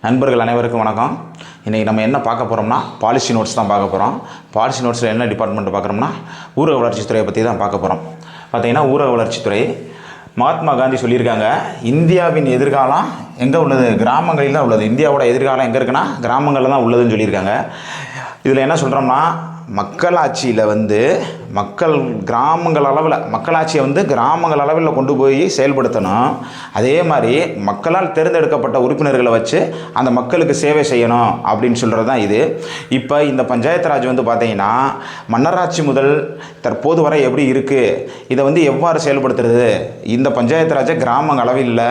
நண்பர்கள் அனைவருக்கும் வணக்கம். இன்றைக்கி நம்ம என்ன பார்க்க போகிறோம்னா பாலிசி நோட்ஸ் தான் பார்க்க போகிறோம். பாலிசி நோட்ஸில் என்ன டிபார்ட்மெண்ட் பார்க்குறோம்னா ஊரக வளர்ச்சித்துறையை பற்றி தான் பார்க்க போகிறோம். பார்த்திங்கன்னா ஊரக வளர்ச்சித்துறை மகாத்மா காந்தி சொல்லியிருக்காங்க, இந்தியாவின் எதிர்காலம் எங்கே உள்ளது? கிராமங்களில் தான் உள்ளது. இந்தியாவோட எதிர்காலம் எங்கே இருக்குன்னா கிராமங்களில் தான் உள்ளதுன்னு சொல்லியிருக்காங்க. இதில் என்ன சொல்கிறோம்னா மக்களாட்சியில் மக்கள் கிராமங்கள் அளவில் மக்களாட்சியை கிராமங்கள் அளவில் கொண்டு போய் செயல்படுத்தணும். அதே மாதிரி மக்களால் தேர்ந்தெடுக்கப்பட்ட உறுப்பினர்களை வச்சு அந்த மக்களுக்கு சேவை செய்யணும் அப்படின்னு சொல்கிறது தான் இது. இப்போ இந்த பஞ்சாயத்து ராஜ் பார்த்தீங்கன்னா மன்னராட்சி முதல் தற்போது வரை எப்படி இருக்குது, இதை எவ்வாறு செயல்படுத்துறது? இந்த பஞ்சாயத்து ராஜை கிராம அளவில்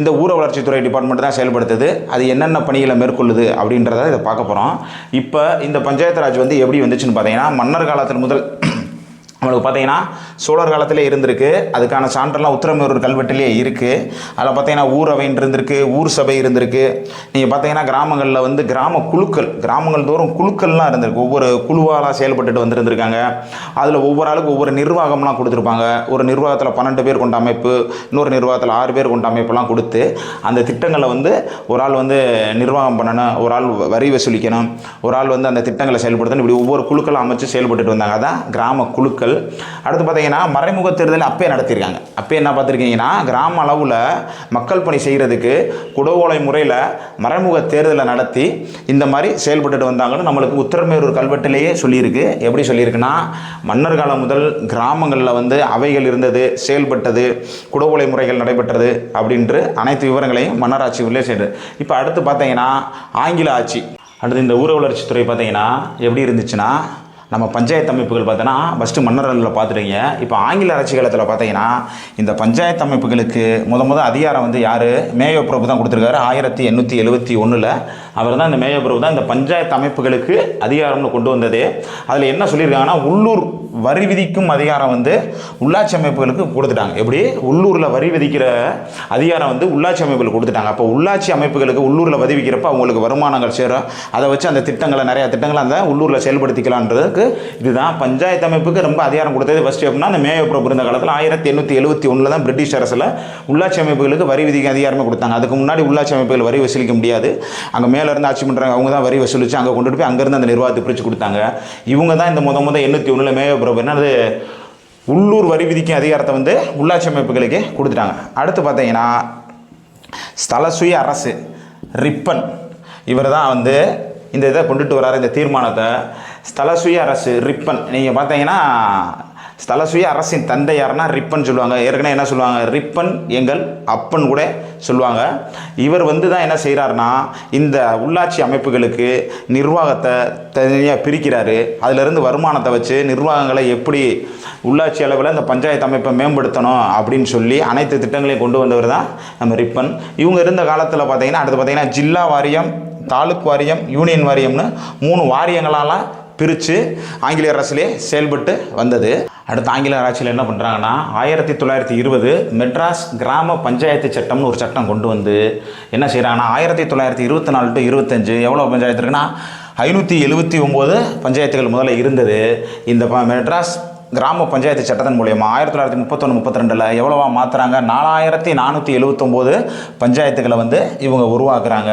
இந்த ஊர வளர்ச்சித்துறை டிபார்ட்மெண்ட் தான் செயல்படுத்துது. அது என்னென்ன பணிகளை மேற்கொள்ளுது அப்படின்றத இதை பார்க்க போகிறோம். இப்போ இந்த பஞ்சாயத்து ராஜ் எப்படி வந்துச்சுன்னு பார்த்தீங்கன்னா மன்னர் காலத்தில் முதல் நம்மளுக்கு பார்த்தீங்கன்னா சோழர் காலத்திலே இருந்திருக்கு. அதுக்கான சான்றெல்லாம் உத்திரமேரூர் கல்வெட்டிலே இருக்குது. அதில் பார்த்தீங்கன்னா ஊரவைன்னு இருந்திருக்கு, ஊர் சபை இருந்திருக்கு. நீங்கள் பார்த்தீங்கன்னா கிராமங்களில் கிராம குழுக்கள், கிராமங்கள் தோறும் குழுக்கள்லாம் இருந்திருக்கு. ஒவ்வொரு குழுவாக செயல்பட்டுட்டு வந்துருந்துருக்காங்க. அதில் ஒவ்வொரு ஆளுக்கு ஒவ்வொரு நிர்வாகம்லாம் கொடுத்துருப்பாங்க. ஒரு நிர்வாகத்தில் 12 பேர் கொண்ட அமைப்பு, இன்னொரு நிர்வாகத்தில் 6 பேர் கொண்ட அமைப்பெல்லாம் கொடுத்து அந்த திட்டங்களை ஒரு ஆள் நிர்வாகம் பண்ணணும், ஒரு ஆள் வரி வசூலிக்கணும், ஒரு ஆள் அந்த திட்டங்களை செயல்படுத்தணும். இப்படி ஒவ்வொரு குழுக்களும் அமைச்சு செயல்பட்டுட்டு வந்தாங்க. அதான் கிராம குழுக்கள். அடுத்து பார்த்தீங்கன்னா மறைமுக தேர்தல் அப்பயே நடத்தியிருக்காங்க. அப்பயே என்ன பார்த்துருக்கீங்கன்னா கிராம அளவில் மக்கள் பணி செய்கிறதுக்கு குடவோலை முறையில் மறைமுக தேர்தலை நடத்தி இந்த மாதிரி செயல்பட்டுட்டு வந்தாங்கன்னு நம்மளுக்கு உத்திரமேரூர் கல்வெட்டிலேயே சொல்லியிருக்கு. எப்படி சொல்லியிருக்குன்னா மன்னர் காலம் முதல் கிராமங்களில் அவைகள் இருந்தது, செயல்பட்டது, குடவோலை முறைகள் நடைபெற்றது அப்படின்று அனைத்து விவரங்களையும் மன்னராட்சி உள்ளே செய்யுது. இப்போ அடுத்து பார்த்தீங்கன்னா ஆங்கில ஆட்சி. அடுத்து இந்த ஊர வளர்ச்சித்துறை பார்த்தீங்கன்னா எப்படி இருந்துச்சுன்னா நம்ம பஞ்சாயத்து அமைப்புகள் பார்த்தோன்னா ஃபஸ்ட்டு மன்னர்களில் பார்த்துருங்க. இப்போ ஆங்கில ஆட்சி காலத்தில் பார்த்தீங்கன்னா இந்த பஞ்சாயத்து அமைப்புகளுக்கு முத அதிகாரம் யார்? மேயோ பிரபு தான் கொடுத்துருக்காரு. 1871 அவர் தான் இந்த மேயோ பிரபு தான் இந்த பஞ்சாயத்து அமைப்புகளுக்கு அதிகாரம்னு கொண்டு வந்தது. அதில் என்ன சொல்லியிருக்காங்கன்னா உள்ளூர் வரி விதிக்கும் அதிகாரம் உள்ளாட்சி அமைப்புகளுக்கு கொடுத்துட்டாங்க. எப்படி? உள்ளூரில் வரி விதிக்கிற அதிகாரம் உள்ளாட்சி அமைப்புகளுக்கு கொடுத்துட்டாங்க. அப்போ உள்ளாட்சி அமைப்புகளுக்கு உள்ளூரில் வரி விதிக்கிறப்ப அவங்களுக்கு வருமானங்கள் சேரும். அதை வச்சு அந்த திட்டங்களை நிறையா திட்டங்களை அந்த உள்ளூரில் செயல்படுத்திக்கலான்றதுக்கு இதுதான் பஞ்சாயத்து அமைப்புக்கு ரொம்ப அதிகாரம் கொடுத்தது. ஃபர்ஸ்ட் எப்படின்னா அந்த மேயோ பிரபு இருந்த காலத்தில் 1871 தான் பிரிட்டிஷ் அரசில் உள்ளாட்சி அமைப்புகளுக்கு வரி விதிக்க அதிகாரமே கொடுத்தாங்க. அதுக்கு முன்னாடி உள்ளாட்சி அமைப்புகள் வரி வசூலிக்க முடியாது. அங்கே மேலே இருந்து ஆட்சி பண்ணுறாங்க, அவங்க தான் வரி வசூலித்து அங்கே கொண்டுட்டு போய் அங்கேருந்து அந்த நிர்வாகத்தை பிரித்து கொடுத்தாங்க. இவங்க தான் இந்த முத 81 மேயோ பிரபு என்னது உள்ளூர் வரி விதிக்கும் அதிகாரத்தை உள்ளாட்சி அமைப்புகளுக்கு கொடுத்துட்டாங்க. அடுத்து பார்த்தீங்கன்னா ஸ்தல சுய அரசு ரிப்பன் இவர் தான் இந்த இதை கொண்டுட்டு வராரு, இந்த தீர்மானத்தை. ஸ்தல சுய அரசு ரிப்பன். நீங்கள் பார்த்தீங்கன்னா ஸ்தல சுய அரசின் தந்தை யாருன்னா ரிப்பன் சொல்லுவாங்க. ஏற்கனவே என்ன சொல்லுவாங்க? ரிப்பன் எங்கள் அப்பன் கூட சொல்லுவாங்க. இவர் தான் என்ன செய்கிறாருன்னா இந்த உள்ளாட்சி அமைப்புகளுக்கு நிர்வாகத்தை தனியாக பிரிக்கிறாரு. அதிலிருந்து வருமானத்தை வச்சு நிர்வாகங்களை எப்படி உள்ளாட்சி அளவில் இந்த பஞ்சாயத்து அமைப்பை மேம்படுத்தணும் அப்படின்னு சொல்லி அனைத்து திட்டங்களையும் கொண்டு வந்தவர் தான் நம்ம ரிப்பன். இவங்க இருந்த காலத்தில் பார்த்தீங்கன்னா அடுத்து பார்த்தீங்கன்னா ஜில்லா வாரியம், தாலுக் வாரியம், யூனியன் வாரியம்னு 3 வாரியங்களால் பிரித்து ஆங்கிலேய அரசிலே செயல்பட்டு வந்தது. அடுத்து ஆங்கில ஆட்சியில் என்ன பண்ணுறாங்கன்னா 1920 மெட்ராஸ் கிராம பஞ்சாயத்து சட்டம்னு ஒரு சட்டம் கொண்டு என்ன செய்கிறாங்கன்னா 1924 to 25 எவ்வளோ பஞ்சாயத்து இருக்குன்னா 579 பஞ்சாயத்துகள் முதல்ல இருந்தது. இந்த மெட்ராஸ் கிராம பஞ்சாயத்து சட்டத்தின் மூலயமா 1931-32 எவ்வளவா மாற்றுறாங்க? 4479 பஞ்சாயத்துக்களை இவங்க உருவாக்குறாங்க.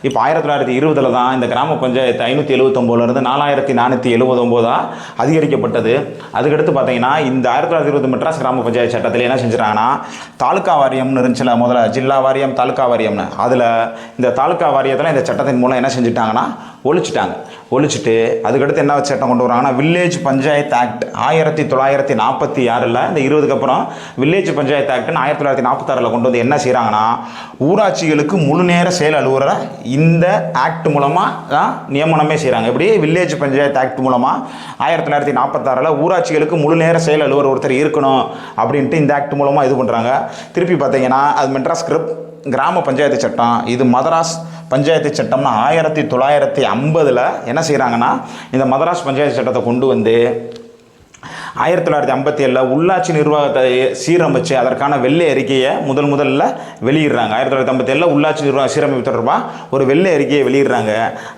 இப்போ 1920 தான் இந்த கிராம பஞ்சாயத்து 579 4479 அதிகரிக்கப்பட்டது. அதுக்கடுத்து பார்த்தீங்கன்னா இந்த 1920 மெட்ராஸ் கிராம பஞ்சாயத்து சட்டத்தில் என்ன செஞ்சுறாங்கன்னா தாலுக்கா வாரியம்னு இருந்துச்சுல, முதல்ல ஜில்லா வாரியம் தாலுக்கா வாரியம்னு, அதில் இந்த தாலுக்கா வாரியத்தில் இந்த சட்டத்தின் மூலம் என்ன செஞ்சுட்டாங்கன்னா ஒழிச்சிட்டு அதுக்கடுத்து என்ன சட்டம் கொண்டு வராங்கன்னா வில்லேஜ் பஞ்சாயத்து ஆக்ட் 1946 இந்த 20க்கு அப்புறம் வில்லேஜ் பஞ்சாயத்து ஆக்ட்னு 1946 கொண்டு என்ன செய்கிறாங்கன்னா ஊராட்சிகளுக்கு முழு நேர செயல் அலுவலரை இந்த ஆக்ட் மூலமாக தான் நியமனமே செய்கிறாங்க. எப்படி? வில்லேஜ் பஞ்சாயத்து ஆக்ட் மூலமாக 1946 ஊராட்சிகளுக்கு முழு நேர செயல் அலுவலர் ஒருத்தர் இருக்கணும் அப்படின்ட்டு இந்த ஆக்ட் மூலமாக இது பண்ணுறாங்க. திருப்பி பார்த்தீங்கன்னா அது மெட்ராஸ் கிராம பஞ்சாயத்து சட்டம். இது மதராஸ் பஞ்சாயத்து சட்டம்னா 1950 என்ன செய்கிறாங்கன்னா இந்த மதராஸ் பஞ்சாயத்து சட்டத்தை கொண்டு 1957 உள்ளாட்சி நிர்வாகத்தை சீரமைச்சு அதற்கான வெள்ளை அறிக்கையை முதல்ல வெளியிடுறாங்க. 1957 உள்ளாட்சி நிர்வாக சீரமைப்பு தொடர்பாக ஒரு வெள்ளை அறிக்கையை வெளியிடுறாங்க.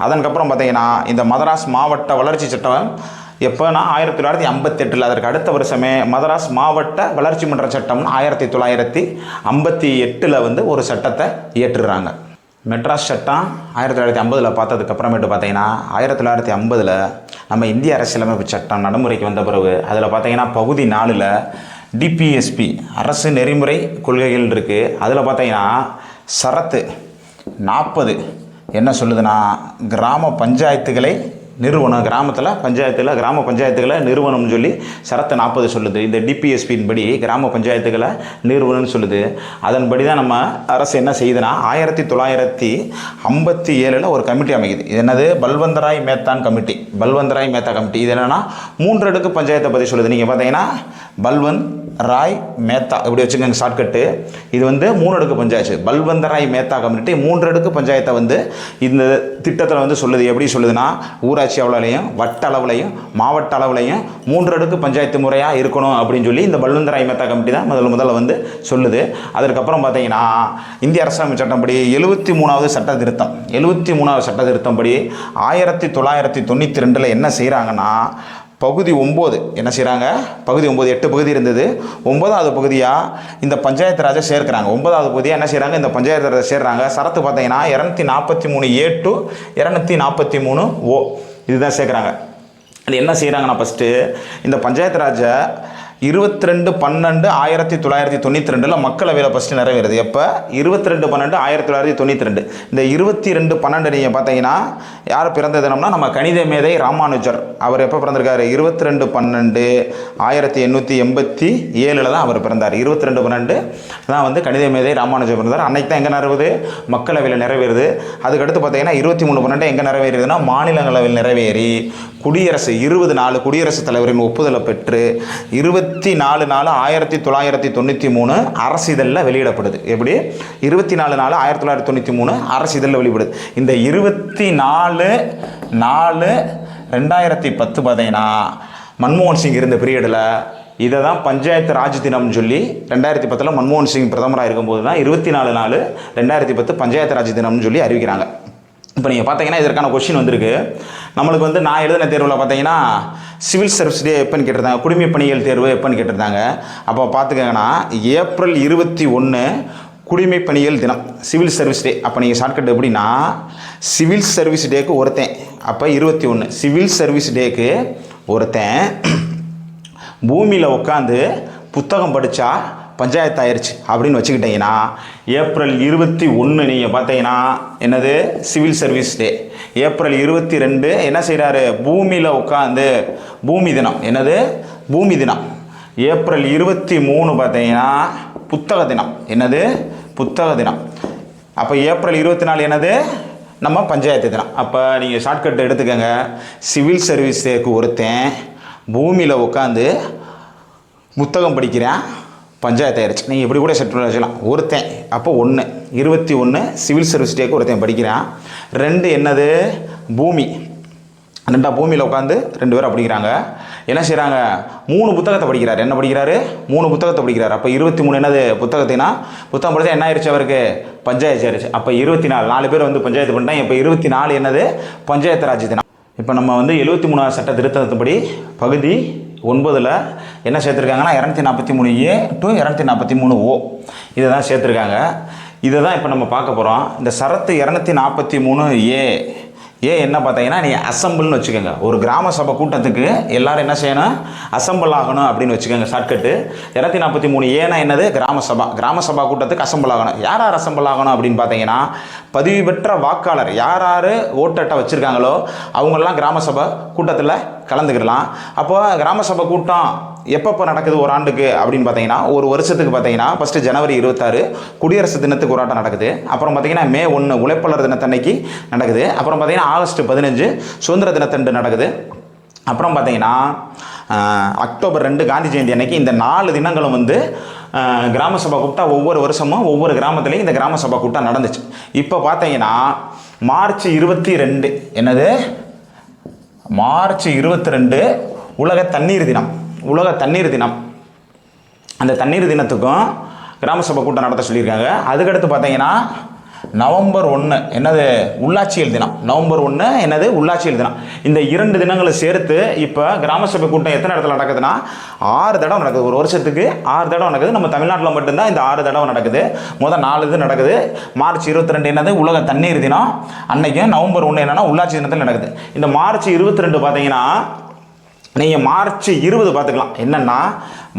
அதற்கப்புறம் பார்த்தீங்கன்னா இந்த மதராஸ் மாவட்ட வளர்ச்சி சட்டம் எப்போனா 1958 அதற்கு அடுத்த வருஷமே மதராஸ் மாவட்ட வளர்ச்சி மன்ற சட்டம்னு 1958 ஒரு சட்டத்தை இயற்றுறாங்க. மெட்ராஸ் சட்டம் 1950 பார்த்ததுக்கப்புறமேட்டு பார்த்தீங்கன்னா 1950 நம்ம இந்திய அரசியலமைப்பு சட்டம் நடைமுறைக்கு வந்த பிறகு அதில் பார்த்தீங்கன்னா பகுதி 4 டிபிஎஸ்பி அரசு நெறிமுறை கொள்கைகள் இருக்குது. அதில் பார்த்தீங்கன்னா சரத்து 40 என்ன சொல்லுதுன்னா, கிராம பஞ்சாயத்துகளை நிறுவனம், கிராம பஞ்சாயத்துகளை நிறுவனம்னு சொல்லி சரத்து 40 சொல்லுது. இந்த டிபிஎஸ்பியின் படி கிராம பஞ்சாயத்துகளை நிறுவனம்னு சொல்லுது. அதன்படி தான் நம்ம அரசு என்ன செய்யுதுன்னா 1957 ஒரு கமிட்டி அமைக்குது. இது என்னது, பல்வந்தராய் மேத்தா கமிட்டி. இது என்னென்னா 3 அடுக்கு பஞ்சாயத்தை பற்றி சொல்லுது. நீங்கள் பார்த்தீங்கன்னா பல்வந்த் ராய் மேத்தா இப்படி வச்சுக்கோங்க ஷார்ட்கட்டு. இது 3 அடுக்கு பஞ்சாயத்து. பல்வந்தராய் மேத்தா கமிட்டி 3 அடுக்கு பஞ்சாயத்தை இந்த திட்டத்தில் சொல்லுது. எப்படி சொல்லுதுன்னா, ஊராட்சி அளவுலையும் வட்ட அளவுலையும் மாவட்ட அளவுலையும் 3 அடுக்கு பஞ்சாயத்து முறையாக இருக்கணும் அப்படின்னு சொல்லி இந்த பல்வந்தராய் மேத்தா கமிட்டி தான் முதல்ல சொல்லுது. அதற்கப்புறம் பார்த்தீங்கன்னா இந்திய அரசியலமைப்பு சட்டம் படி 73வது சட்ட திருத்தம் 73வது சட்ட திருத்தம் படி 1992 என்ன செய்கிறாங்கன்னா, பகுதி 9 என்ன செய்கிறாங்க, பகுதி 9 8 பகுதி இருந்தது. 9வது பகுதியாக இந்த பஞ்சாயத்து ராஜை சேர்க்கிறாங்க. 9வது பகுதியாக என்ன செய்கிறாங்க, இந்த பஞ்சாயத்து ராஜை சேர்றாங்க. சரத்து பார்த்தீங்கன்னா 243A to 243O இதுதான் சேர்க்குறாங்க. அது என்ன செய்கிறாங்கன்னா, ஃபஸ்ட்டு இந்த பஞ்சாயத்து ராஜை 22/12/1992 மக்களவையில் ஃபஸ்ட்டு நிறைவேறுது. எப்போ, 22/12/1992. இந்த 22/12 நீங்கள் பார்த்தீங்கன்னா யார் பிறந்த தினம்னா நம்ம கணித மேதை ராமானுஜர். அவர் எப்போ பிறந்திருக்காரு, 22/12/1887 தான் அவர் பிறந்தார். 22/12 தான் கணித மேதை ராமானுஜர் பிறந்தார். அன்னைக்கு தான் எங்கே நிறைவேறுது, மக்களவையில் நிறைவேறுது. அதுக்கடுத்து பார்த்தீங்கன்னா 23/12 எங்கே நிறைவேறுதுன்னா மாநிலங்களவையில் நிறைவேறி குடியரசு 20 குடியரசுத் தலைவரின் ஒப்புதலை பெற்று 24/4/1993 அரசிதழில் வெளியிடப்படுது. எப்படி, 24/4/1993 அரசிதழில் வெளியிடுது. இந்த 24/4/2010 பார்த்தீங்கன்னா மன்மோகன் சிங் இருந்த பீரியடில் இதை தான் பஞ்சாயத்து ராஜ் தினம்னு சொல்லி 2010 மன்மோகன் சிங் பிரதமராக இருக்கும்போது தான் 24/4/2010 பஞ்சாயத்து ராஜ் தினம்னு சொல்லி அறிவிக்கிறாங்க. இப்போ நீங்கள் பார்த்தீங்கன்னா இதற்கான கொஸ்டின் வந்திருக்கு நம்மளுக்கு. நான் எழுதின தேர்வில் பார்த்தீங்கன்னா சிவில் சர்வீஸ் டே எப்போன்னு கேட்டிருந்தாங்க, குடிமைப் பணிகள் தேர்வு எப்போன்னு கேட்டிருந்தாங்க. அப்போ பார்த்துக்கங்கன்னா ஏப்ரல் 21 குடிமைப் பணிகள் தினம், சிவில் சர்வீஸ் டே. அப்போ நீங்கள் ஷார்ட்கட் எப்படின்னா, சிவில் சர்வீஸ் டேக்கு ஒருத்தன், அப்போ 21 சிவில் சர்வீஸ் டேக்கு ஒருத்தன் பூமியில் உட்காந்து புத்தகம் படித்தா பஞ்சாயத்து ஆயிடுச்சு அப்படின்னு வச்சுக்கிட்டிங்கன்னா, ஏப்ரல் 21 நீங்கள் பார்த்தீங்கன்னா என்னது, சிவில் சர்வீஸ் டே. ஏப்ரல் 22 என்ன செய்கிறாரு, பூமியில் உட்காந்து பூமி தினம். என்னது, பூமி தினம். ஏப்ரல் 23 பார்த்தீங்கன்னா புத்தக தினம். என்னது, புத்தக தினம். அப்போ ஏப்ரல் 24 என்னது, நம்ம பஞ்சாயத்து தினம். அப்போ நீங்கள் ஷார்ட்கட் எடுத்துக்கோங்க, சிவில் சர்வீஸ் டேக்கு ஒருத்தன் பூமியில் உட்காந்து புத்தகம் படிக்கிறேன் பஞ்சாயத்து ஆயிடுச்சு. நீங்கள் இப்படி கூட செட் பண்ணி வச்சுக்கலாம். ஒருத்தன் அப்போ 1 21 சிவில் சர்வீஸ் டேக்கு ஒருத்தன் படிக்கிறான். 2 என்னது, பூமி. 2 பூமியில் உட்காந்து 2 பேரும் படிக்கிறாங்க. என்ன செய்கிறாங்க, 3 புத்தகத்தை படிக்கிறார். என்ன படிக்கிறாரு, 3 புத்தகத்தை படிக்கிறார். அப்போ 23 என்னது, புத்தகம் படித்தா என்ன ஆயிடுச்சு, அவருக்கு பஞ்சாயத்து ஆயிடுச்சு. அப்போ 24 4 பேர் பஞ்சாயத்து பண்ணிட்டாங்க. இப்போ 24 என்னது, பஞ்சாயத்து ராஜ் தினம். இப்போ நம்ம 73வது சட்ட திருத்தத்தின்படி பகுதி 9 என்ன சேர்த்துருக்காங்கன்னா 243A to 243O இதை தான் சேர்த்துருக்காங்க. இதை தான் இப்போ நம்ம பார்க்க போகிறோம். இந்த சரத்து 243A என்ன பார்த்தீங்கன்னா, நீங்கள் அசம்பிள்னு வச்சுக்கோங்க. ஒரு கிராம சபை கூட்டத்துக்கு எல்லோரும் என்ன செய்யணும், அசம்பிள் ஆகணும் அப்படின்னு வச்சுக்கோங்க ஷார்ட்கட்டு. 243A என்னது, கிராம சபா கூட்டத்துக்கு அசம்பிள் ஆகணும். யார் அசம்பிள் ஆகணும் அப்படின்னு பார்த்தீங்கன்னா, பதிவு பெற்ற வாக்காளர் யார் ஓட்டு அட்டை வச்சுருக்காங்களோ அவங்களெலாம் கிராம சபை கூட்டத்தில் கலந்துக்கிடலாம். அப்போ கிராம சபை கூட்டம் எப்பப்போ நடக்குது ஒரு ஆண்டுக்கு அப்படின்னு பார்த்தீங்கன்னா, ஒரு வருஷத்துக்கு பார்த்தீங்கன்னா ஃபஸ்ட்டு ஜனவரி 26 குடியரசு தினத்துக்கு ஒரு ஆட்டம் நடக்குது. அப்புறம் பார்த்தீங்கன்னா மே 1 உழைப்பாளர் தினத்தன்னைக்கு நடக்குது. அப்புறம் பார்த்தீங்கன்னா ஆகஸ்ட் 15 சுதந்திர தினத்தன்று நடக்குது. அப்புறம் பார்த்தீங்கன்னா அக்டோபர் 2 காந்தி ஜெயந்தி அன்னைக்கு. இந்த 4 தினங்களும் கிராம சபை கூட்டம் ஒவ்வொரு வருஷமும் ஒவ்வொரு கிராமத்துலேயும் இந்த கிராம சபை கூட்டம் நடந்துச்சு. இப்போ பார்த்தீங்கன்னா மார்ச் 22 என்னது, மார்ச் 22 உலக தண்ணீர் தினம். அந்த தண்ணீர் தினத்துக்கும் கிராம சபை கூட்டம் நடத்த சொல்லியிருக்காங்க. அதுக்கடுத்து பார்த்தீங்கன்னா நவம்பர் 1 என்னது உள்ளாட்சியல் தினம். நவம்பர் 1 என்னது உள்ளாட்சியல் தினம். இந்த 2 தினங்களை சேர்த்து இப்போ கிராம சபை கூட்டம் எத்தனை இடத்துல நடக்குதுன்னா 6 தடவை நடக்குது. ஒரு வருஷத்துக்கு 6 தடவை நடக்குது. நம்ம தமிழ்நாட்டில் மட்டும்தான் இந்த 6 தடவை நடக்குது. முதல் 4 இது நடக்குது. மார்ச் 22 என்னது உலக தண்ணீர் தினம். அன்னைக்கு நவம்பர் 1 என்னன்னா உள்ளாட்சி தினத்தில் நடக்குது. இந்த மார்ச் 22 பார்த்தீங்கன்னா நீங்கள் மார்ச் 20 பார்த்துக்கலாம். என்னென்னா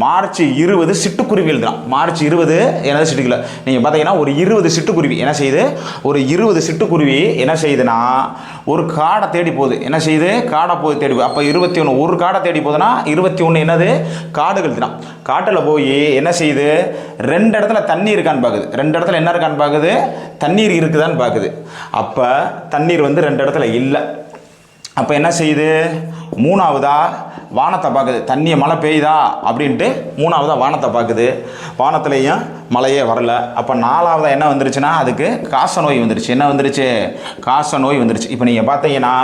மார்ச் 20 சிட்டுக்குருவிகள் தான். மார்ச் 20 என்னது சிட்டுக்குருவி. நீங்கள் பார்த்தீங்கன்னா ஒரு 20 சிட்டுக்குருவி என்ன செய்யுது, ஒரு 20 சிட்டுக்குருவி என்ன செய்யுதுன்னா ஒரு காடை தேடி போகுது. என்ன செய்யுது, காடை போய் தேடி போகுது. அப்போ 21 ஒரு காடை தேடி போகுதுன்னா 21 என்னது காடுகள் தினம். காட்டில் போய் என்ன செய்யுது, 2 இடத்துல தண்ணி இருக்கான்னு பார்க்குது. 2 இடத்துல என்ன இருக்கான்னு பார்க்குது, தண்ணீர் இருக்குதான்னு பார்க்குது. அப்போ தண்ணீர் வந்து 2 இடத்துல இல்லை. அப்போ என்ன செய்யுது, 3ஆவதா வானத்தை பார்க்குது. தண்ணியை மழை பெய்யுதா அப்படின்ட்டு 3ஆவதா வானத்தை பார்க்குது. வானத்துலேயும் மழையே வரல. அப்போ 4ஆவதா என்ன வந்துருச்சுன்னா அதுக்கு காச நோய் வந்துருச்சு. என்ன வந்துருச்சு, காச நோய் வந்துருச்சு. இப்போ நீங்கள் பார்த்தீங்கன்னா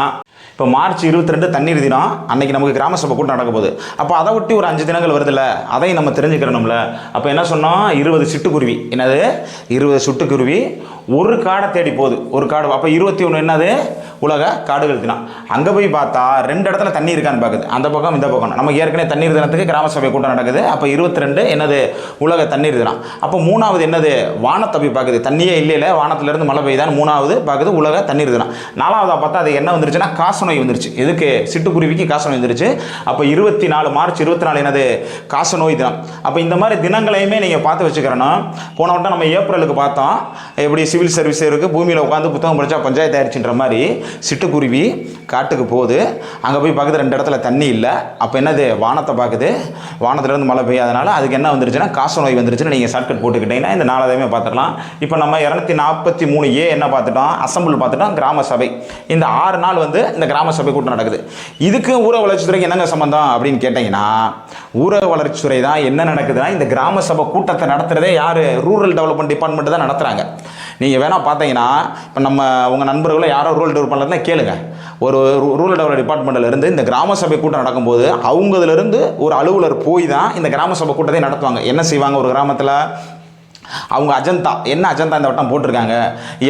இப்போ மார்ச் 22 தண்ணீர் தினம். அன்றைக்கி நமக்கு கிராம சபை கூட்டம் நடக்க போகுது. அப்போ அதை ஒட்டி ஒரு 5 தினங்கள் வருதில்ல, அதையும் நம்ம தெரிஞ்சுக்கிறோம்ல. அப்போ என்ன சொன்னோம், 20 சிட்டுக்குருவி என்னது 20 சிட்டுக்குருவி ஒரு காடை தேடி போகுது. ஒரு காடு. அப்போ 21 என்னது உலக காடுகள் தினம். அங்கே போய் பார்த்தா 2 இடத்துல தண்ணி இருக்கான்னு பார்க்குது. அந்த பக்கம் இந்த பக்கம். நமக்கு ஏற்கனவே தண்ணீர் தினத்துக்கு கிராம சபை கூட்டம் நடக்குது. அப்போ 22 என்னது உலக தண்ணீர் தினம். அப்போ 3ஆவது என்னது வானத்தை போய் பார்க்குது. தண்ணியே இல்லை, வானத்திலேருந்து மழை பெய்யுதான்னு 3ஆவது பார்க்குது உலக தண்ணீர் தினம். 4ஆவதாக பார்த்தா அது என்ன வந்துருச்சுன்னா காசநோய் வந்துருச்சு. எதுக்கு, சிட்டுக்குருவிக்கு காசநோய் வந்துருச்சு. அப்போ 24 மார்ச் 24 என்னது காசநோய் தினம். அப்போ இந்த மாதிரி தினங்களையுமே நீங்கள் பார்த்து வச்சுக்கிறணும். போன வட்டம் நம்ம ஏப்ரலுக்கு பார்த்தோம், எப்படி சிவில் சர்வீஸ் இருக்குது, பூமியில் உட்காந்து புத்தகம் படித்தா பஞ்சாயத்து ஆயிடுச்சுன்ற மாதிரி சிட்டுக்குருவி காட்டுக்கு போகுது. அங்கே போய் பார்க்குது 2 இடத்துல தண்ணி இல்லை. அப்போ என்னது வானத்தை பார்க்குது. வானத்துலேருந்து மழை பெய்யாதனால அதுக்கு என்ன வந்துருச்சுன்னா காசநோய் வந்துருச்சுன்னு நீங்கள் ஷார்ட்கட் போட்டுக்கிட்டீங்கன்னா இந்த 4 பார்த்துடலாம். இப்போ நம்ம 243A என்ன பார்த்துட்டோம், அசம்பிள் பார்த்துட்டோம், கிராம சபை. இந்த 6 நாள் வந்து இந்த கிராம சபை கூட்டம் நடக்குது. இதுக்கு ஊரக வளர்ச்சித்துறைக்கு என்னங்க சம்பந்தம் அப்படின்னு கேட்டிங்கன்னா, ஊரக வளர்ச்சித்துறை தான் என்ன நடக்குதுன்னா இந்த கிராம சபை கூட்டத்தை நடத்துகிறதே யார், ரூரல் டெவலப்மெண்ட் டிபார்ட்மெண்ட் தான் நடத்துகிறாங்க. நீங்கள் வேணால் பார்த்தீங்கன்னா இப்போ நம்ம உங்கள் நண்பர்களை யாரோ ரூரல் டெவலப்மெண்ட்ல கேளுங்க. ஒரு ரூரல் டெவலப் டிபார்ட்மெண்ட்டிலேருந்து இந்த கிராம சபை கூட்டம் நடக்கும்போது அவங்கதுலேருந்து ஒரு அலுவலர் போய் தான் இந்த கிராம சபை கூட்டத்தை நடத்துவாங்க. என்ன செய்வாங்க, ஒரு கிராமத்தில் அவங்க அஜந்தா என்ன அஜந்தா இந்த வட்டம் போட்டிருக்காங்க,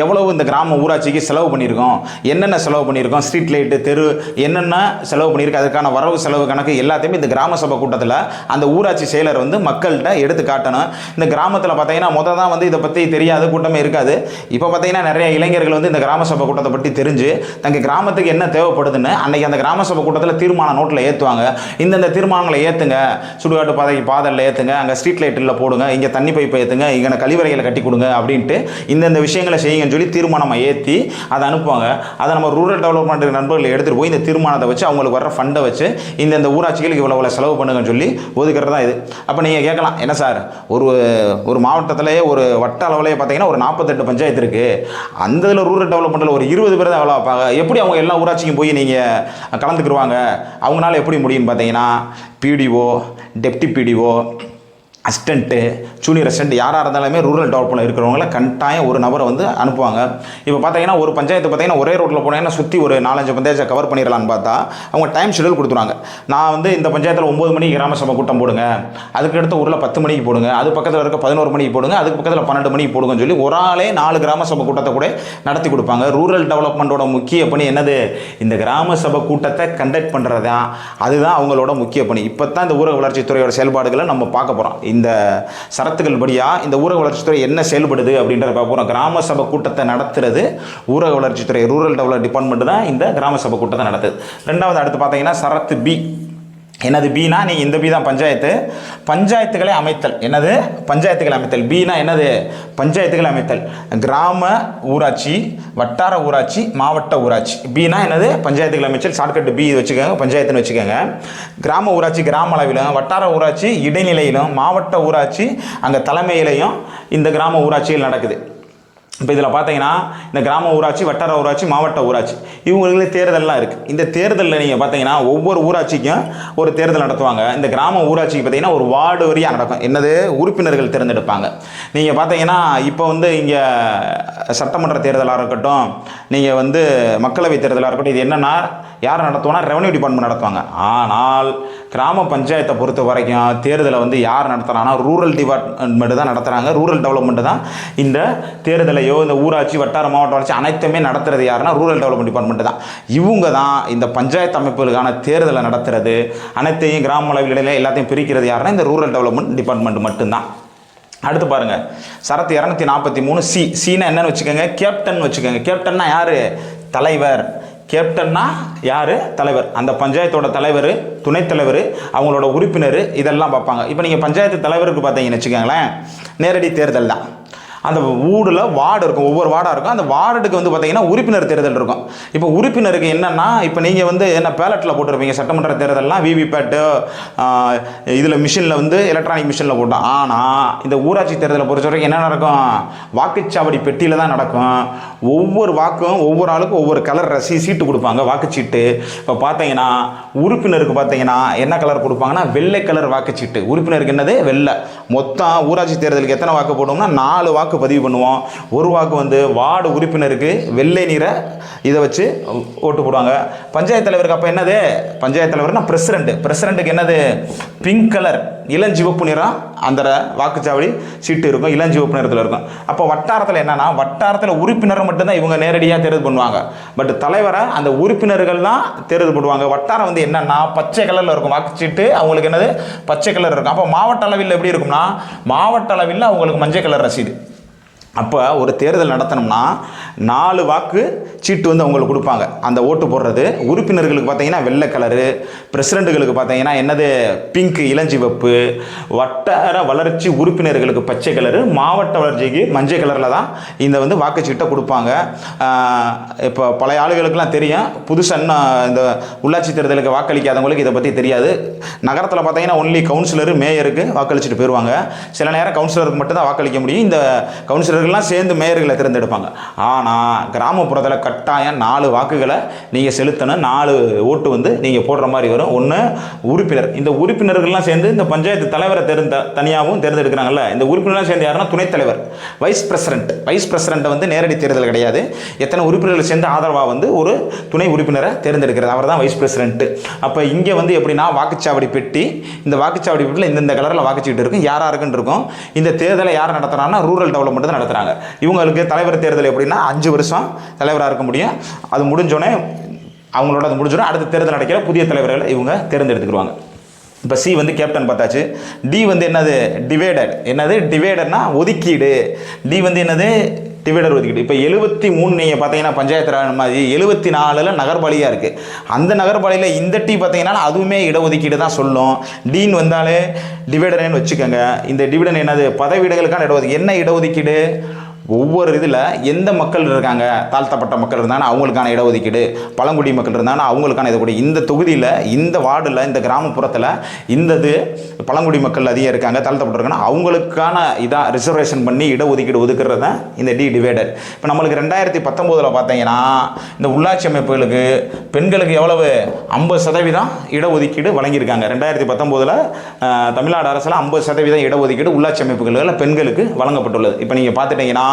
எவ்வளவு இந்த கிராம ஊராட்சிக்கு செலவு பண்ணியிருக்கோம், என்னென்ன செலவு பண்ணியிருக்கோம், ஸ்ட்ரீட் லைட்டு தெரு என்னென்ன செலவு பண்ணியிருக்கு, அதுக்கான வரவு செலவு கணக்கு எல்லாத்தையுமே இந்த கிராம சபை கூட்டத்தில் அந்த ஊராட்சி செயலர் வந்து மக்கள்கிட்ட எடுத்து காட்டணும். இந்த கிராமத்தில் பார்த்தீங்கன்னா முதல் தான் வந்து இதை பற்றி தெரியாது, கூட்டமே இருக்காது. இப்போ பார்த்தீங்கன்னா நிறைய இளைஞர்கள் வந்து இந்த கிராம சபை கூட்டத்தை பற்றி தெரிஞ்சு தங்கள் கிராமத்துக்கு என்ன தேவைப்படுதுன்னு அன்றைக்கி அந்த கிராம சபை கூட்டத்தில் தீர்மானம் நோட்டில் ஏற்றுவாங்க. இந்தந்த தீர்மானங்களை ஏற்றுங்க, சுடுகாட்டு பாதைக்கு பாதலில் ஏற்றுங்க, அங்கே ஸ்ட்ரீட் லைட்டில் போடுங்க, இங்கே தண்ணி பைப்பை ஏற்றுங்க, இங்கே கழிவறைகளை கட்டி கொடுங்க அப்படின்ட்டு இந்தந்த விஷயங்களை செய்யுங்கன்னு சொல்லி தீர்மானமாக ஏற்றி அதை அனுப்புவாங்க. அதை நம்ம ரூரல் டெவலப்மெண்ட் நண்பர்கள் எடுத்துகிட்டு போய் இந்த தீர்மானத்தை வச்சு அவங்களுக்கு வர ஃபண்டை வச்சு இந்த ஊராட்சிகளுக்கு இவ்வளோ செலவு பண்ணுங்கன்னு சொல்லி ஒதுக்கிறது தான் இது. அப்போ நீங்கள் கேட்கலாம், என்ன சார் ஒரு மாவட்டத்திலேயே ஒரு வட்ட அளவுலேயே பார்த்தீங்கன்னா ஒரு 48 பஞ்சாயத்து இருக்குது, அந்த இதில் ரூரல் டெவலப்மெண்ட்டில் ஒரு 20 பேர் தான் வேலை வைப்பாங்க, எப்படி அவங்க எல்லா ஊராட்சிக்கும் போய் நீங்கள் கலந்துக்குருவாங்க, அவங்களால எப்படி முடியும்னு பார்த்தீங்கன்னா BDO, deputy BDO, assistant, junior assistant யாராக இருந்தாலுமே ரூரல் டெவலப்மெண்ட் இருக்கிறவங்கள கட்டாயம் ஒரு நபரை வந்து அனுப்புவாங்க. இப்போ பார்த்தீங்கன்னா ஒரு பஞ்சாயத்து பார்த்தீங்கன்னா ஒரே ரோட்டில் போனீங்கன்னா சுற்றி ஒரு 4-5 பஞ்சாயத்தை கவர் பண்ணிடலான்னு பார்த்தா அவங்க டைம் ஷெடியூல் கொடுத்துருவாங்க. நான் வந்து இந்த பஞ்சாயத்தில் 9 மணிக்கு கிராம சபை கூட்டம் போடுங்க, அதுக்கு அடுத்த ஊரில் 10 மணிக்கு போடுங்க, அது பக்கத்தில் இருக்க 11 மணிக்கு போடுங்க, அதுக்கு பக்கத்தில் 12 மணிக்கு போடுங்கன்னு சொல்லி ஒரு ஆளே 4 கிராம சபை கூட்டத்தை கூட நடத்தி கொடுப்பாங்க. ரூரல் டெவலப்மெண்ட்டோட முக்கிய பணி என்னது, இந்த கிராம சபை கூட்டத்தை கண்டக்ட் பண்ணுறது தான், அதுதான் அவங்களோட முக்கிய பணி. இப்போ தான் இந்த ஊரக வளர்ச்சித்துறையோட செயல்பாடுகளை நம்ம பார்க்க போகிறோம். இந்த சரத்துகள் படியாக இந்த ஊரக வளர்ச்சித்துறை என்ன செயல்படுது அப்படின்றத பார்க்க போகிறோம். கிராம சபை கூட்டத்தை நடத்துறது ஊரக வளர்ச்சித்துறை, ரூரல் டெவலப் டிபார்ட்மெண்ட் தான் இந்த கிராம சபை கூட்டத்தை நடத்துது. 2வது அடுத்து பார்த்தீங்கன்னா சரத்து பி. என்னது பீனா, நீங்கள் இந்த பி தான் பஞ்சாயத்துகளை அமைத்தல். என்னது பஞ்சாயத்துகளை அமைத்தல். பீனா என்னது பஞ்சாயத்துகளை அமைத்தல். கிராம ஊராட்சி, வட்டார ஊராட்சி, மாவட்ட ஊராட்சி. பீனா என்னது பஞ்சாயத்துகளை அமைச்சல். ஷார்ட்கட் பி வச்சுக்கோங்க, பஞ்சாயத்துன்னு வச்சுக்கோங்க. கிராம ஊராட்சி கிராம அளவிலும், வட்டார ஊராட்சி இடைநிலையிலும், மாவட்ட ஊராட்சி அங்கே தலைமையிலையும் இந்த கிராம ஊராட்சிகள் நடக்குது. இப்போ இதில் பார்த்தீங்கன்னா இந்த கிராம ஊராட்சி, வட்டார ஊராட்சி, மாவட்ட ஊராட்சி இவங்களுக்கு தேர்தல்லாம் இருக்குது. இந்த தேர்தலில் நீங்கள் பார்த்தீங்கன்னா ஒவ்வொரு ஊராட்சிக்கும் ஒரு தேர்தல் நடத்துவாங்க. இந்த கிராம ஊராட்சிக்கு பார்த்தீங்கன்னா ஒரு வார்டு வரியாக நடக்கும். என்னது உறுப்பினர்கள் தேர்ந்தெடுப்பாங்க. நீங்கள் பார்த்தீங்கன்னா இப்போ வந்து இங்கே சட்டமன்ற தேர்தலாக இருக்கட்டும், நீங்கள் வந்து மக்களவை தேர்தலாக இருக்கட்டும், இது என்னென்னா யார் நடத்துவானா, ரெவன்யூ டிபார்ட்மெண்ட் நடத்துவாங்க. ஆனால் கிராம பஞ்சாயத்தை பொறுத்த வரைக்கும் தேர்தலை வந்து யார் நடத்துகிறாங்கன்னா ரூரல் டிபார்ட்மெண்ட் தான் நடத்துகிறாங்க. ரூரல் டெவலப்மெண்ட் தான் இந்த தேர்தலையோ இந்த ஊராட்சி வட்டார மாவட்ட வளர்ச்சி அனைத்துமே நடத்துறது யாருன்னா ரூரல் டெவலப்மெண்ட் டிபார்ட்மெண்ட் தான். இவங்க தான் இந்த பஞ்சாயத்து அமைப்புகளுக்கான தேர்தலை நடத்துறது, அனைத்தையும் கிராம அளவில் எல்லாத்தையும் பிரிக்கிறது யாருன்னா இந்த ரூரல் டெவலப்மெண்ட் டிபார்ட்மெண்ட் மட்டும்தான். அடுத்து பாருங்கள், சரத்து 243 சீனா என்னன்னு வச்சுக்கோங்க, கேப்டன் வச்சுக்கோங்க. கேப்டன்னா யார்? தலைவர். கேப்டன்னா யார்? தலைவர். அந்த பஞ்சாயத்தோட தலைவர், துணைத் தலைவர், அவங்களோட உறுப்பினர் இதெல்லாம் பார்ப்பாங்க. இப்போ நீங்கள் பஞ்சாயத்து தலைவருக்கு பார்த்தீங்கன்னு வச்சுக்கோங்களேன், நேரடி தேர்தல் தான். அந்த ஊரில் வார்டு இருக்கும், ஒவ்வொரு வார்டாக இருக்கும். அந்த வார்டுக்கு வந்து பார்த்தீங்கன்னா உறுப்பினர் தேர்தல் இருக்கும். இப்போ உறுப்பினருக்கு என்னென்னா, இப்போ நீங்கள் வந்து என்ன பேலட்டில் போட்டிருப்பீங்க, சட்டமன்ற தேர்தல்லாம் விவிபேட்டு இதில் மிஷினில் வந்து எலக்ட்ரானிக் மிஷினில் போட்டோம். ஆனால் இந்த ஊராட்சி தேர்தலை பொறுத்த வரைக்கும் என்ன நடக்கும், வாக்குச்சாவடி பெட்டியில் தான் நடக்கும். ஒவ்வொரு வாக்கும் ஒவ்வொரு ஆளுக்கும் ஒவ்வொரு கலர் சீட்டு கொடுப்பாங்க, வாக்குச்சீட்டு. இப்போ பார்த்தீங்கன்னா உறுப்பினருக்கு பார்த்தீங்கன்னா என்ன கலர் கொடுப்பாங்கன்னா வெள்ளை கலர் வாக்குச்சீட்டு. உறுப்பினருக்கு என்னது? வெள்ளை. மொத்தம் ஊராட்சி தேர்தலுக்கு எத்தனை வாக்கு போடுவோம்னா 4 வாக்கு பதிவு பண்ணுவோம். ஒரு வாக்கு வந்து வார்டு உறுப்பினருக்கு வெள்ளை நிற இதை வச்சு ஓட்டு போடுவாங்க. பஞ்சாயத்து தலைவருக்கு அப்போ என்னது? பஞ்சாயத்து தலைவர்னா பிரசிடென்ட்டுக்கு என்னது? பிங்க் கலர், இளஞ்சிவப்பு நிறம் அந்த வாக்குச்சாவடி சீட்டு இருக்கும், இளஞ்சிவப்பு நிறத்தில் இருக்கும். அப்போ வட்டாரத்தில் என்னன்னா, வட்டாரத்தில் உறுப்பினர் மட்டும்தான் இவங்க நேரடியாக தேர்தல் பண்ணுவாங்க. பட் தலைவரை அந்த உறுப்பினர்கள் தான் தேர்தல் பண்ணுவாங்க. வட்டாரம் வந்து என்னன்னா பச்சை கலரில் இருக்கும் வாக்குச்சீட்டு, அவங்களுக்கு என்னது? பச்சை கலர் இருக்கும். அப்போ மாவட்ட அளவில் எப்படி இருக்கும்னா, மாவட்ட அளவில் அவங்களுக்கு மஞ்சள் கலர் ரசீது. அப்போ ஒரு தேர்தல் நடத்தணும்னா 4 வாக்கு சீட்டு வந்து அவங்களுக்கு கொடுப்பாங்க. அந்த ஓட்டு போடுறது உறுப்பினர்களுக்கு பார்த்தீங்கன்னா வெள்ளை கலரு, பிரசிடென்ட்டுகளுக்கு பார்த்தீங்கன்னா என்னது? பிங்க், இளஞ்சிவப்பு, வட்டார வளர்ச்சி உறுப்பினர்களுக்கு பச்சை கலரு, மாவட்ட வளர்ச்சிக்கு மஞ்சள் கலரில் தான் இந்த வந்து வாக்குச்சீட்டை கொடுப்பாங்க. இப்போ பழைய ஆளுகளுக்கெல்லாம் தெரியும், புதுசாக இந்த உள்ளாட்சி தேர்தலுக்கு வாக்களிக்காதவங்களுக்கு இதை பற்றி தெரியாது. நகரத்தில் பார்த்தீங்கன்னா ஒன்லி கவுன்சிலரு, மேயருக்கு வாக்களிச்சுட்டு போயிடுவாங்க. சில நேரம் கவுன்சிலருக்கு மட்டும்தான் வாக்களிக்க முடியும். இந்த கவுன்சிலர் சேர்ந்து மேயர்களை தேர்ந்தெடுப்பாங்க. ஆனால் கிராமப்புறத்தில் கட்டாயம் 4 வாக்குகளை நீங்கள் செலுத்தணும். 4 ஓட்டு வந்து நீங்கள் போடுற மாதிரி வரும். ஒன்று உறுப்பினர். இந்த உறுப்பினர்கள்லாம் சேர்ந்து இந்த பஞ்சாயத்து தலைவரை தனியாகவும் தேர்ந்தெடுக்கிறாங்கல்ல, இந்த உறுப்பினர்லாம் சேர்ந்து யாருன்னா துணைத் தலைவர், வைஸ் பிரசிடென்ட் வந்து நேரடி தேர்தல் கிடையாது. எத்தனை உறுப்பினர்கள் சேர்ந்து ஆதரவாக வந்து ஒரு துணை உறுப்பினரை தேர்ந்தெடுக்கிறது, அவர் தான் வைஸ் பிரசிடென்ட். அப்போ இங்கே வந்து எப்படின்னா வாக்குச்சாவடி பெட்டி, இந்த வாக்குச்சாவடி பெட்டியில் இந்த கலரில் வாக்குச்சீட்டு இருக்கும், யாருக்குன்னு இருக்கும். இந்த தேர்தலை யார் நடத்துகிறாங்கன்னா ரூரல் டெவலப்மெண்ட் தான் நடத்துகிறாங்க. இவங்களுக்கு தலைவர் தேர்தல் எப்படின்னா 5 வருஷம் தலைவராக இருக்க முடியும். அது முடிஞ்சோடனே அவங்களோட அது முடிஞ்சோடனே அடுத்த தேர்தல் நடக்கிற புதிய தலைவர்களை இவங்க தேர்ந்தெடுத்துக்குருவாங்க. இப்போ சி வந்து கேப்டன் பார்த்தாச்சு. டி வந்து என்னது? டிவைடர்னா ஒதுக்கீடு. டி வந்து என்னது? டிவைடர் ஒதுக்கீடு. இப்போ 73 நீங்கள் பார்த்தீங்கன்னா பஞ்சாயத்து மாதிரி 74 நகர்பாலியாக இருக்குது. அந்த நகர்பாலியில் இந்த டி பார்த்தீங்கன்னா அதுவுமே இடஒதுக்கீடு தான் சொல்லும். டீன் வந்தாலே டிவைடர்னு வச்சுக்கோங்க. இந்த டிவிடன் என்னது? பதவியிடங்களுக்கான இடஒதுக்கீடு. என்ன இடஒதுக்கீடு? ஒவ்வொரு இதில் எந்த மக்கள் இருக்காங்க, தாழ்த்தப்பட்ட மக்கள் இருந்தாங்கன்னா அவங்களுக்கான இடஒதுக்கீடு, பழங்குடி மக்கள் இருந்தாங்கன்னா அவங்களுக்கான இடஒதுக்கீடு. இந்த தொகுதியில், இந்த வார்டில், இந்த கிராமப்புறத்தில் இந்த பழங்குடி மக்கள் அதிகம் இருக்காங்க, தாழ்த்தப்பட்டிருக்காங்கன்னா அவங்களுக்கான இதாக ரிசர்வேஷன் பண்ணி இடஒதுக்கீடு ஒதுக்குறது தான் இந்த டிவைடர். இப்போ நம்மளுக்கு 2019 பார்த்தீங்கன்னா இந்த உள்ளாட்சி அமைப்புகளுக்கு பெண்களுக்கு எவ்வளவு? 50% இடஒதுக்கீடு வழங்கியிருக்காங்க. 2019 தமிழ்நாடு அரசில் 50% இடஒதுக்கீடு உள்ளாட்சி அமைப்புகளில் பெண்களுக்கு வழங்கப்பட்டுள்ளது. இப்போ நீங்கள் பார்த்துட்டீங்கன்னா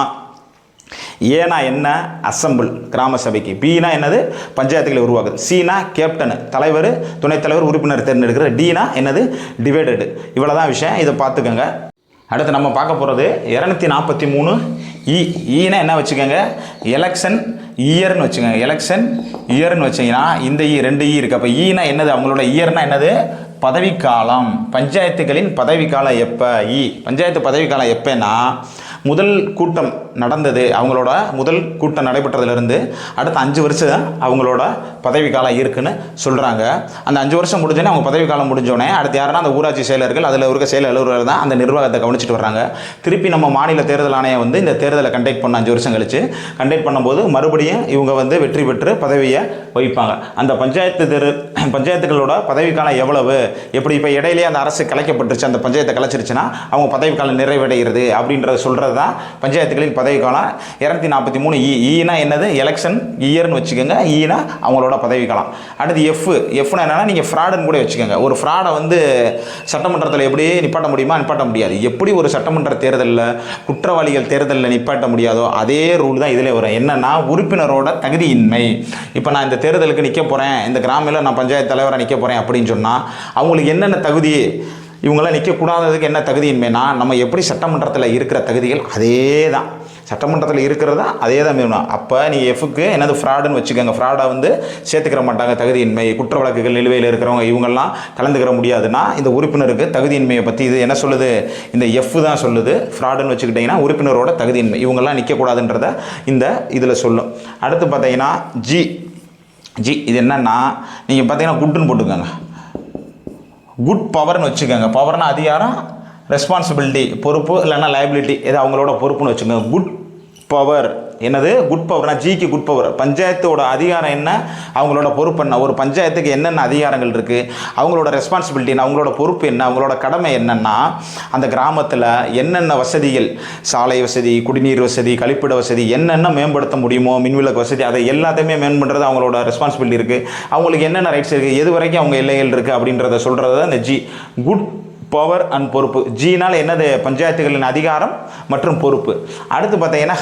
ஏனா என்ன? அசம்பிள், கிராம சபைக்கு. பினா என்னது? பஞ்சாயத்துகளை உருவாக்குது. சினா கேப்டன், தலைவர், துணைத் தலைவர், உறுப்பினர் தேர்ந்தெடுக்கிற. டினா என்னது? டிவைடடு. இவ்வளோ தான் விஷயம், இதை பார்த்துக்கோங்க. அடுத்து நம்ம பார்க்க போகிறது 243 ஈனா என்ன வச்சுக்கோங்க? எலெக்ஷன் இயர்னு வச்சுக்கோங்க. எலெக்ஷன் இயர்னு வச்சிங்கன்னா இந்த 2 இருக்குது. அப்போ ஈனா என்னது? அவங்களோட இயர்னா என்னது? பதவிக்காலம். பஞ்சாயத்துகளின் பதவிக்காலம் எப்போ? பஞ்சாயத்து பதவிக்காலம் எப்போன்னா முதல் கூட்டம் நடந்தது, அவங்களோட முதல் கூட்டம் நடைபெற்றதுலேருந்து அடுத்த 5 வருஷம் அவங்களோட பதவிக்காலம் இருக்குன்னு சொல்கிறாங்க. அந்த 5 வருஷம் முடிஞ்சோடனே அவங்க பதவிக்காலம் முடிஞ்சோடனே அடுத்து யாருன்னா அந்த ஊராட்சி செயலர்கள், அதில் இருக்க செயல் அலுவலர்கள் தான் அந்த நிர்வாகத்தை கவனிச்சிட்டு வர்றாங்க. திருப்பி நம்ம மாநில தேர்தல் ஆணையம் வந்து இந்த தேர்தலை கண்டக்ட் பண்ண 5 வருஷம் கழிச்சு கண்டக்ட் பண்ணும்போது மறுபடியும் இவங்க வந்து வெற்றி பெற்று பதவியை வகிப்பாங்க. அந்த பஞ்சாயத்துகளோட பதவிக்காலம் எவ்வளவு, எப்படி இப்போ இடையிலேயே அந்த அரசு கலைக்கப்பட்டுருச்சு, அந்த பஞ்சாயத்தை கலைச்சிருச்சுன்னா அவங்க பதவிக்காலம் நிறைவடைகிறது அப்படின்றத சொல்கிறது சொல்கிறது தான் பஞ்சாயத்துகளின் பதவிக்காலம். 243 ஈனா என்னது, எலெக்ஷன் இயர்னு வச்சுக்கோங்க. ஈனா அவங்களோட பதவிக்காலம். அடுத்து எஃப்னா என்னன்னா நீங்கள் ஃப்ராடுன்னு கூட வச்சுக்கோங்க. ஒரு ஃப்ராடை வந்து சட்டமன்றத்தில் எப்படி நிப்பாட்ட முடியுமா? நிப்பாட்ட முடியாது. எப்படி ஒரு சட்டமன்ற தேர்தலில் குற்றவாளிகள் தேர்தலில் நிப்பாட்ட முடியாதோ அதே ரூல் தான் இதில் வரும். என்னென்னா உறுப்பினரோட தகுதியின்மை. இப்போ நான் இந்த தேர்தலுக்கு நிற்க போகிறேன், இந்த கிராமில் நான் பஞ்சாயத்து தலைவராக நிற்க போகிறேன் அப்படின்னு சொன்னால் அவங்களுக்கு என்னென்ன தகுதி, இவங்களாம் நிற்கக்கூடாததுக்கு என்ன தகுதியின்மைனா நம்ம எப்படி சட்டமன்றத்தில் இருக்கிற தகுதிகள் அதே தான் சட்டமன்றத்தில் இருக்கிறதா அதே தான் வேணும். அப்போ நீங்கள் எஃப்க்கு என்னது ஃப்ராடுன்னு வச்சுக்கோங்க. ஃப்ராடை வந்து சேர்த்துக்கிற மாட்டாங்க. தகுதியின்மை, குற்ற வழக்குகள் நிலுவையில் இருக்கிறவங்க இவங்கெல்லாம் கலந்துக்கிற முடியாதுன்னா இந்த உறுப்பினருக்கு தகுதியின்மையை பற்றி இது என்ன சொல்லுது, இந்த எஃப் தான் சொல்லுது. ஃப்ராடுன்னு வச்சுக்கிட்டிங்கன்னா உறுப்பினரோட தகுதியின்மை, இவங்கெல்லாம் நிற்கக்கூடாதுன்றத இந்த இதில் சொல்லும். அடுத்து பார்த்தீங்கன்னா ஜி இது என்னென்னா நீங்கள் பார்த்தீங்கன்னா குட்டுன்னு போட்டுக்கோங்க. குட் பவர்னு வச்சுக்கோங்க. பவர்னா அதிகாரம், ரெஸ்பான்சிபிலிட்டி பொறுப்பு, இல்லைன்னா லைபிலிட்டி எது அவங்களோட பொறுப்புன்னு வச்சுக்கோங்க. குட் பவர் என்னது, குட் பவர்னா ஜிக்கு குட் பவர். பஞ்சாயத்தோட அதிகாரம் என்ன, அவங்களோட பொறுப்பு என்ன, ஒரு பஞ்சாயத்துக்கு என்னென்ன அதிகாரங்கள் இருக்குது, அவங்களோட ரெஸ்பான்சிபிலிட்டி என்ன, அவங்களோட பொறுப்பு என்ன, அவங்களோட கடமை என்னென்னா அந்த கிராமத்தில் என்னென்ன வசதிகள், சாலை வசதி, குடிநீர் வசதி, கழிப்பிட வசதி என்னென்ன மேம்படுத்த முடியுமோ, மின்விளக்கு வசதி, அதை எல்லாத்தையுமே மேம்படுறது அவங்களோட ரெஸ்பான்சிபிலிட்டி இருக்குது. அவங்களுக்கு என்னென்ன ரைட்ஸ் இருக்குது, எது வரைக்கும் அவங்க எல்லைகள் இருக்குது அப்படின்றத சொல்கிறது தான் இந்த ஜி, குட் பவர் அண்ட் பொறுப்பு. ஜினால் என்னது, பஞ்சாயத்துகளின் அதிகாரம் மற்றும் பொறுப்பு. அடுத்து பார்த்தீங்கன்னா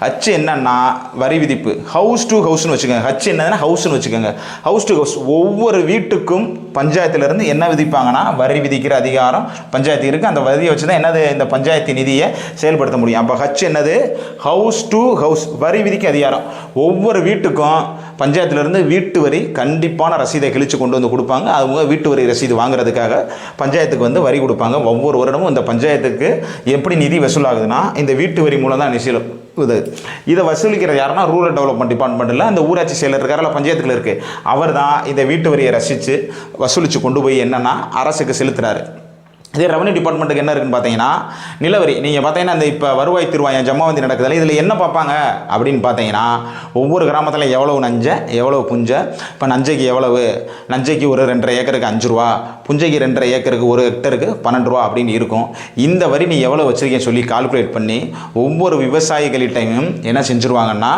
ஹச் என்னன்னா வரி விதிப்பு. ஹவுஸ் டு ஹவுஸ்னு வச்சுக்கோங்க. ஹச் என்னதுன்னா ஹவுஸ்னு வச்சுக்கோங்க. ஹவுஸ் டு ஹவுஸ் ஒவ்வொரு வீட்டுக்கும் பஞ்சாயத்திலிருந்து என்ன விதிப்பாங்கன்னா வரி விதிக்கிற அதிகாரம் பஞ்சாயத்து இருக்குது. அந்த வரியை வச்சு தான் என்னது இந்த பஞ்சாயத்து நிதியை செயல்படுத்த முடியும். அப்போ ஹச் என்னது, ஹவுஸ் டு ஹவுஸ் வரி விதிக்க அதிகாரம். ஒவ்வொரு வீட்டுக்கும் பஞ்சாயத்திலிருந்து வீட்டு வரி கண்டிப்பான ரசீதை கிழிச்சு கொண்டு வந்து கொடுப்பாங்க. அவங்க வீட்டு வரி ரசீது வாங்குறதுக்காக பஞ்சாயத்துக்கு வந்து வரி கொடுப்பாங்க. ஒவ்வொரு வருடமும் இந்த பஞ்சாயத்துக்கு எப்படி நிதி வசூலாகுதுன்னா இந்த வீட்டு வரி மூலம் தான் நிதி இதை வசூலிக்கிறது யாருன்னா ரூரல் டெவலப்மெண்ட் டிபார்ட்மெண்ட்டில் அந்த ஊராட்சி செயலர் இருக்கார பஞ்சாயத்துக்குள்ள இருக்குது. அவர் தான் இந்த வீட்டு வரியை வசூலித்து கொண்டு போய் என்னென்னா அரசுக்கு செலுத்துகிறாரு. இதே ரெவன்யூ டிபார்ட்மெண்ட்டுக்கு என்ன இருக்குன்னு பார்த்தீங்கன்னா நிலவரி. நீங்கள் பார்த்தீங்கன்னா இந்த இப்போ வருவாய் திருவாயம் ஜமாவந்தி நடக்குதுல்ல, இதில் என்ன பார்ப்பாங்க அப்படின்னு பார்த்தீங்கன்னா ஒவ்வொரு கிராமத்தில் எவ்வளவு நஞ்சை எவ்வளவு புஞ்சை. இப்போ நஞ்சைக்கு எவ்வளவு, நஞ்சைக்கு ஒரு 2.5 ஏக்கருக்கு 5 ரூபா, புஞ்சைக்கு 2.5 ஏக்கருக்கு 1 ஹெக்டருக்கு 12 ரூபா அப்படின்னு இருக்கும். இந்த வரி நீ எவ்வளோ வச்சுருக்கேன்னு சொல்லி கால்குலேட் பண்ணி ஒவ்வொரு விவசாயிகளிட்டையும் என்ன செஞ்சுருவாங்கன்னா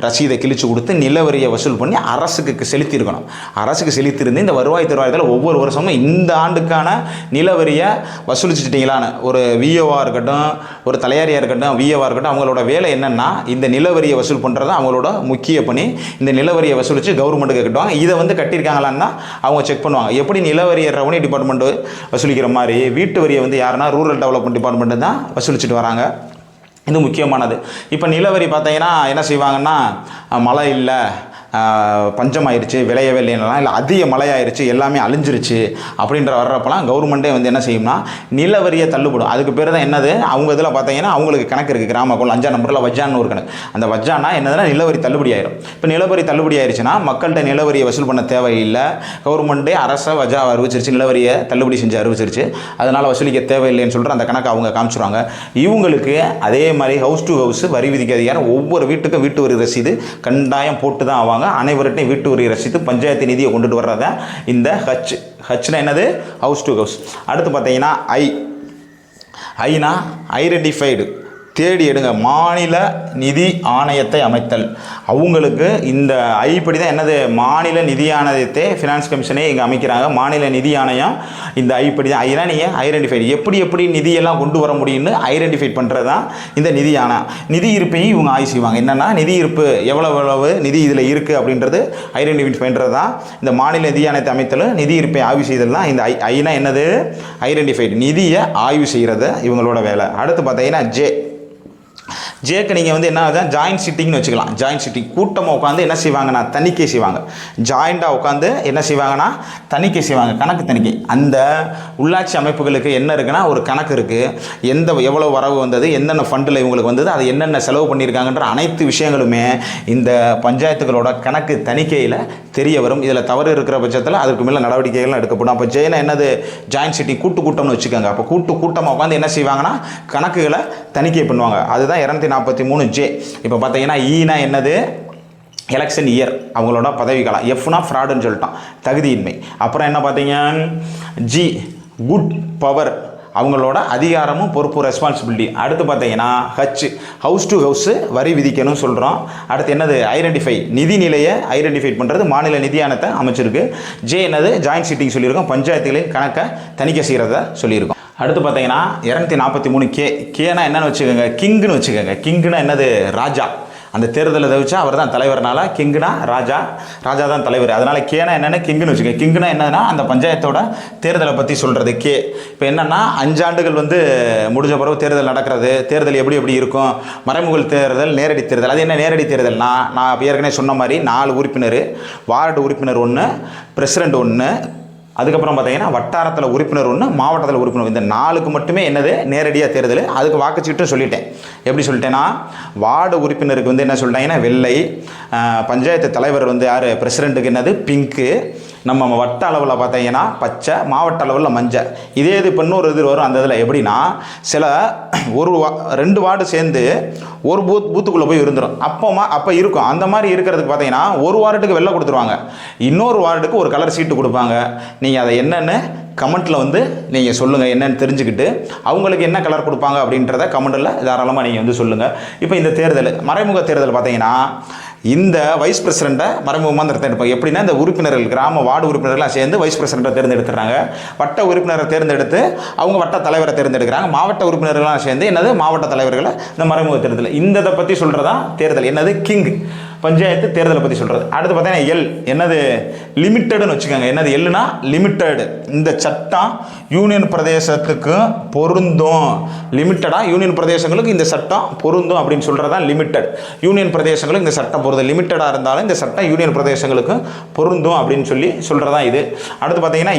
ரசீதை கிழிச்சு கொடுத்து நிலவரியை வசூல் பண்ணி அரசுக்கு செலுத்தியிருக்கணும். அரசுக்கு செலுத்தியிருந்து இந்த வருவாய் திருவாயத்தில் ஒவ்வொரு வருஷமும் இந்த ஆண்டுக்கான நிலவரியை வசூலிச்சுட்டீங்களான்னு ஒரு விஓவாக இருக்கட்டும், ஒரு தலையாரியாக இருக்கட்டும், விஓவாக இருக்கட்டும், அவங்களோட வேலை என்னென்னா இந்த நிலவரியை வசூல் பண்ணுறது அவங்களோட முக்கிய பணி. இந்த நிலவரியை வசூலித்து கவர்மெண்ட்டுக்கு கட்டுவாங்க. இதை வந்து கட்டியிருக்காங்களான்னா அவங்க செக் பண்ணுவாங்க. எப்படி நிலவரியை ரெவன்யூ டிபார்ட்மெண்ட்டு வசூலிக்கிற மாதிரி வீட்டு வரியை வந்து யாருன்னா ரூரல் டெவலப்மெண்ட் டிபார்ட்மெண்ட்டு தான் வசூலிச்சுட்டு வராங்க. இது முக்கியமானது. இப்போ நிலவரி பார்த்தீங்கன்னா என்ன செய்வாங்கன்னா மழை இல்லை, பஞ்சம் ஆயிடுச்சு, விளையவே இல்லைன்னா, இல்லை அதிக மழையாயிருச்சு, எல்லாமே அழிஞ்சிருச்சு அப்படின்ற வர்றப்பெல்லாம் கவர்மெண்ட்டே வந்து என்ன செய்யும்னா நிலவரியை தள்ளுபடும். அதுக்கு பேர் தான் என்னது, அவங்க இதில் பார்த்தீங்கன்னா அவங்களுக்கு கணக்கு இருக்குது. கிராமக்குள்ள 5ஆம் நம்பரில் வஜ்ஜான்னு ஒரு கணக்கு. அந்த வஜ்ஜானா என்னதுன்னா நிலவரி தள்ளுபடி ஆயிரும். இப்போ நிலவரி தள்ளுபடி ஆயிடுச்சுன்னா மக்கள்கிட்ட நிலவரியை வசூல் பண்ண தேவையில்லை. கவர்மெண்ட்டே அரசை வஜா அறிவிச்சிருச்சு, நிலவரியை தள்ளுபடி செஞ்சு அறிவிச்சிருச்சு, அதனால் வசூலிக்க தேவையில்லைன்னு சொல்கிற அந்த கணக்கு அவங்க காமிச்சிருவாங்க. இவங்களுக்கு அதே மாதிரி ஹவுஸ் டு ஹவுஸ் வரி விதிக்க அதிகாரம். ஒவ்வொரு வீட்டுக்கும் வீட்டு வரி ரசீது கண்டாயம் போட்டு தான் ஆவாங்க. அனைவர்கிட்டையும் வீட்டு வரி ரசீது பஞ்சாயத்து நிதியை கொண்டுட்டு வர்றதா இந்த ஹச்னா என்னது, ஹவுஸ் டு ஹவுஸ். அடுத்து பார்த்தீங்கன்னா ஐனா ஐடென்டிஃபைடு, தேடி எடுங்க, மாநில நிதி ஆணையத்தை அமைத்தல். அவங்களுக்கு இந்த ஐப்படி தான் என்னது, மாநில நிதி ஆணையத்தை ஃபினான்ஸ் கமிஷனே இங்கே அமைக்கிறாங்க. மாநில நிதி ஆணையம் இந்த ஐப்படி தான். ஐனா நீங்கள் ஐடென்டிஃபைடு எப்படி நிதியெல்லாம் கொண்டு வர முடியும்னு ஐடென்டிஃபை பண்ணுறது தான் இந்த நிதி ஆணையம். நிதி இருப்பையும் இவங்க ஆய்வு செய்வாங்க. என்னென்னா நிதி இருப்பு எவ்வளவு நிதி இதில் இருக்குது அப்படின்றது ஐடென்டிஃபை பண்ணுறது தான் இந்த மாநில நிதி ஆணையத்தை அமைத்தல். நிதி இருப்பை ஆய்வு செய்தல் தான் இந்த ஐனா என்னது, ஐடென்டிஃபைடு, நிதியை ஆய்வு செய்கிறது இவங்களோட வேலை. அடுத்து பார்த்தீங்கன்னா ஜேக்கு நீங்கள் வந்து என்ன ஆகுது, ஜாயின்ட் சிட்டிங்னு வச்சுக்கலாம். ஜாயின்ட் சிட்டிங் கூட்டமாக உட்காந்து என்ன செய்வாங்கன்னா தணிக்கை செய்வாங்க. ஜாயிண்டாக உட்காந்து என்ன செய்வாங்கன்னா தணிக்கை செய்வாங்க, கணக்கு தணிக்கை. அந்த உள்ளாட்சி அமைப்புகளுக்கு என்ன இருக்குன்னா ஒரு கணக்கு இருக்குது. எவ்வளோ வரவு வந்தது, என்னென்ன ஃபண்டில் இவங்களுக்கு வந்தது, அது என்னென்ன செலவு பண்ணியிருக்காங்கன்ற அனைத்து விஷயங்களுமே இந்த பஞ்சாயத்துகளோட கணக்கு தணிக்கையில் தெரிய வரும். இதில் தவறு இருக்கிற பட்சத்தில் அதற்கு மேலே நடவடிக்கைகள்லாம் எடுக்கப்படும். அப்போ ஜெயினா என்னது, ஜாயின்ட் சிட்டிங் கூட்டம்னு வச்சுக்கோங்க. அப்போ கூட்டமாக உட்காந்து என்ன செய்வாங்கன்னா கணக்குகளை தணிக்கை பண்ணுவாங்க. அதுதான் 243 இப்போ பார்த்தீங்கன்னா ஈனா என்னது, எலெக்ஷன் இயர், அவங்களோட பதவிக்காலம். எஃப்னா ஃப்ராடுன்னு சொல்லிட்டோம், தகுதியின்மை. அப்புறம் என்ன பார்த்தீங்க, ஜி குட் பவர், அவங்களோட அதிகாரமும் பொறுப்பு ரெஸ்பான்சிபிலிட்டி. அடுத்து பார்த்தீங்கன்னா ஹவுஸ் டு ஹவுஸ் வரி விதிக்கணும்னு சொல்கிறோம். அடுத்து என்னது ஐடென்டிஃபை நிதிநிலையை ஐடென்டிஃபை பண்ணுறது மாநில நிதி ஆணையத்தை அமைச்சிருக்கு. என்னது ஜாயின்ட் சீட்டிங் சொல்லியிருக்கோம், பஞ்சாயத்துகளின் கணக்கை தணிக்கை செய்கிறத சொல்லியிருக்கோம். அடுத்து பார்த்தீங்கன்னா 243 கேனா என்னென்னு வச்சுக்கோங்க, கிங்குன்னு வச்சுக்கோங்க. கிங்குனா என்னது ராஜா. அந்த தேர்தலை தவிச்சா அவர் தான் தலைவர்னால கிங்குனா ராஜா தான் தலைவர். அதனால் கேனா என்னென்ன கிங்குன்னு வச்சுக்கோங்க. கிங்குனா என்னன்னா அந்த பஞ்சாயத்தோட தேர்தலை பற்றி சொல்கிறது இப்போ என்னென்னா 5 ஆண்டுகள் முடிஞ்ச பிறகு தேர்தல் நடக்கிறது. தேர்தல் எப்படி இருக்கும், மறைமுக தேர்தல், நேரடி தேர்தல். அது என்ன நேரடி தேர்தல்னா, நான் ஏற்கனவே சொன்ன மாதிரி 4 உறுப்பினர், வார்டு உறுப்பினர் 1, பிரசிடெண்ட் 1, அதுக்கப்புறம் பார்த்தீங்கன்னா வட்டாரத்தில் உறுப்பினர் 1, மாவட்டத்தில் உறுப்பினர், இந்த 4க்கு மட்டுமே என்னது நேரடியாக தேர்தல். அதுக்கு வாக்குச்சீட்டு சொல்லிட்டேன். எப்படி சொல்லிட்டேன்னா, வார்டு உறுப்பினருக்கு என்ன சொல்லிட்டாங்கன்னா வெள்ளை, பஞ்சாயத்து தலைவர் யார் பிரசிடெண்ட்டுக்கு என்னது பிங்க்கு, நம்ம வட்ட அளவில் பார்த்தீங்கன்னா பச்சை, மாவட்ட அளவில் மஞ்சள். இதே இப்போ இன்னொரு வரும் அந்த இதில் எப்படின்னா, சில 2 வார்டு சேர்ந்து ஒரு பூத்துக்குள்ளே போய் இருந்துடும். அப்போ இருக்கும். அந்த மாதிரி இருக்கிறதுக்கு பார்த்தீங்கன்னா ஒரு வார்டுக்கு வெள்ளை கொடுத்துருவாங்க, இன்னொரு வார்டுக்கு ஒரு கலர் சீட்டு கொடுப்பாங்க. நீங்கள் அதை என்னென்னு கமெண்ட்டில் நீங்கள் சொல்லுங்கள், என்னென்னு தெரிஞ்சுக்கிட்டு அவங்களுக்கு என்ன கலர் கொடுப்பாங்க அப்படின்றத கமெண்ட்டில் தாராளமாக நீங்கள் சொல்லுங்கள். இப்போ இந்த தேர்தல், மறைமுக தேர்தல் பார்த்தீங்கன்னா இந்த வைஸ் பிரசிடெண்ட்டை மறைமுகமாக தேர்ந்தெடுப்பாங்க. எப்படின்னா, இந்த உறுப்பினர்கள் கிராம வார்டு உறுப்பினர்கள்லாம் சேர்ந்து வைஸ் பிரசிடெண்ட்டை தேர்ந்தெடுத்துறாங்க. வட்ட உறுப்பினரை தேர்ந்தெடுத்து அவங்க வட்ட தலைவரை தேர்ந்தெடுக்கிறாங்க. மாவட்ட உறுப்பினர்கள்லாம் சேர்ந்து என்னது மாவட்ட தலைவர்களை இந்த மறைமுக தேர்தல். இந்த இதை பற்றி சொல்கிறதா தேர்தல் என்னது கிங், பஞ்சாயத்து தேர்தலை பற்றி சொல்கிறது. அடுத்து பார்த்தீங்கன்னா எல் என்னது லிமிட்டடுன்னு வச்சுக்கோங்க. என்னது எல்லுனா லிமிட்டடு. இந்த சட்டம் யூனியன் பிரதேசத்துக்கு பொருந்தும். லிமிட்டடாக யூனியன் பிரதேசங்களுக்கு இந்த சட்டம் பொருந்தும் அப்படின்னு சொல்கிறதா லிமிட்டட். யூனியன் பிரதேசங்களுக்கு இந்த சட்டம் பொருந்தும். லிமிட்டடாக இருந்தாலும் இந்த சட்டம் யூனியன் பிரதேசங்களுக்கு பொருந்தும் அப்படின்னு சொல்கிறதா இது. அடுத்து பார்த்தீங்கன்னா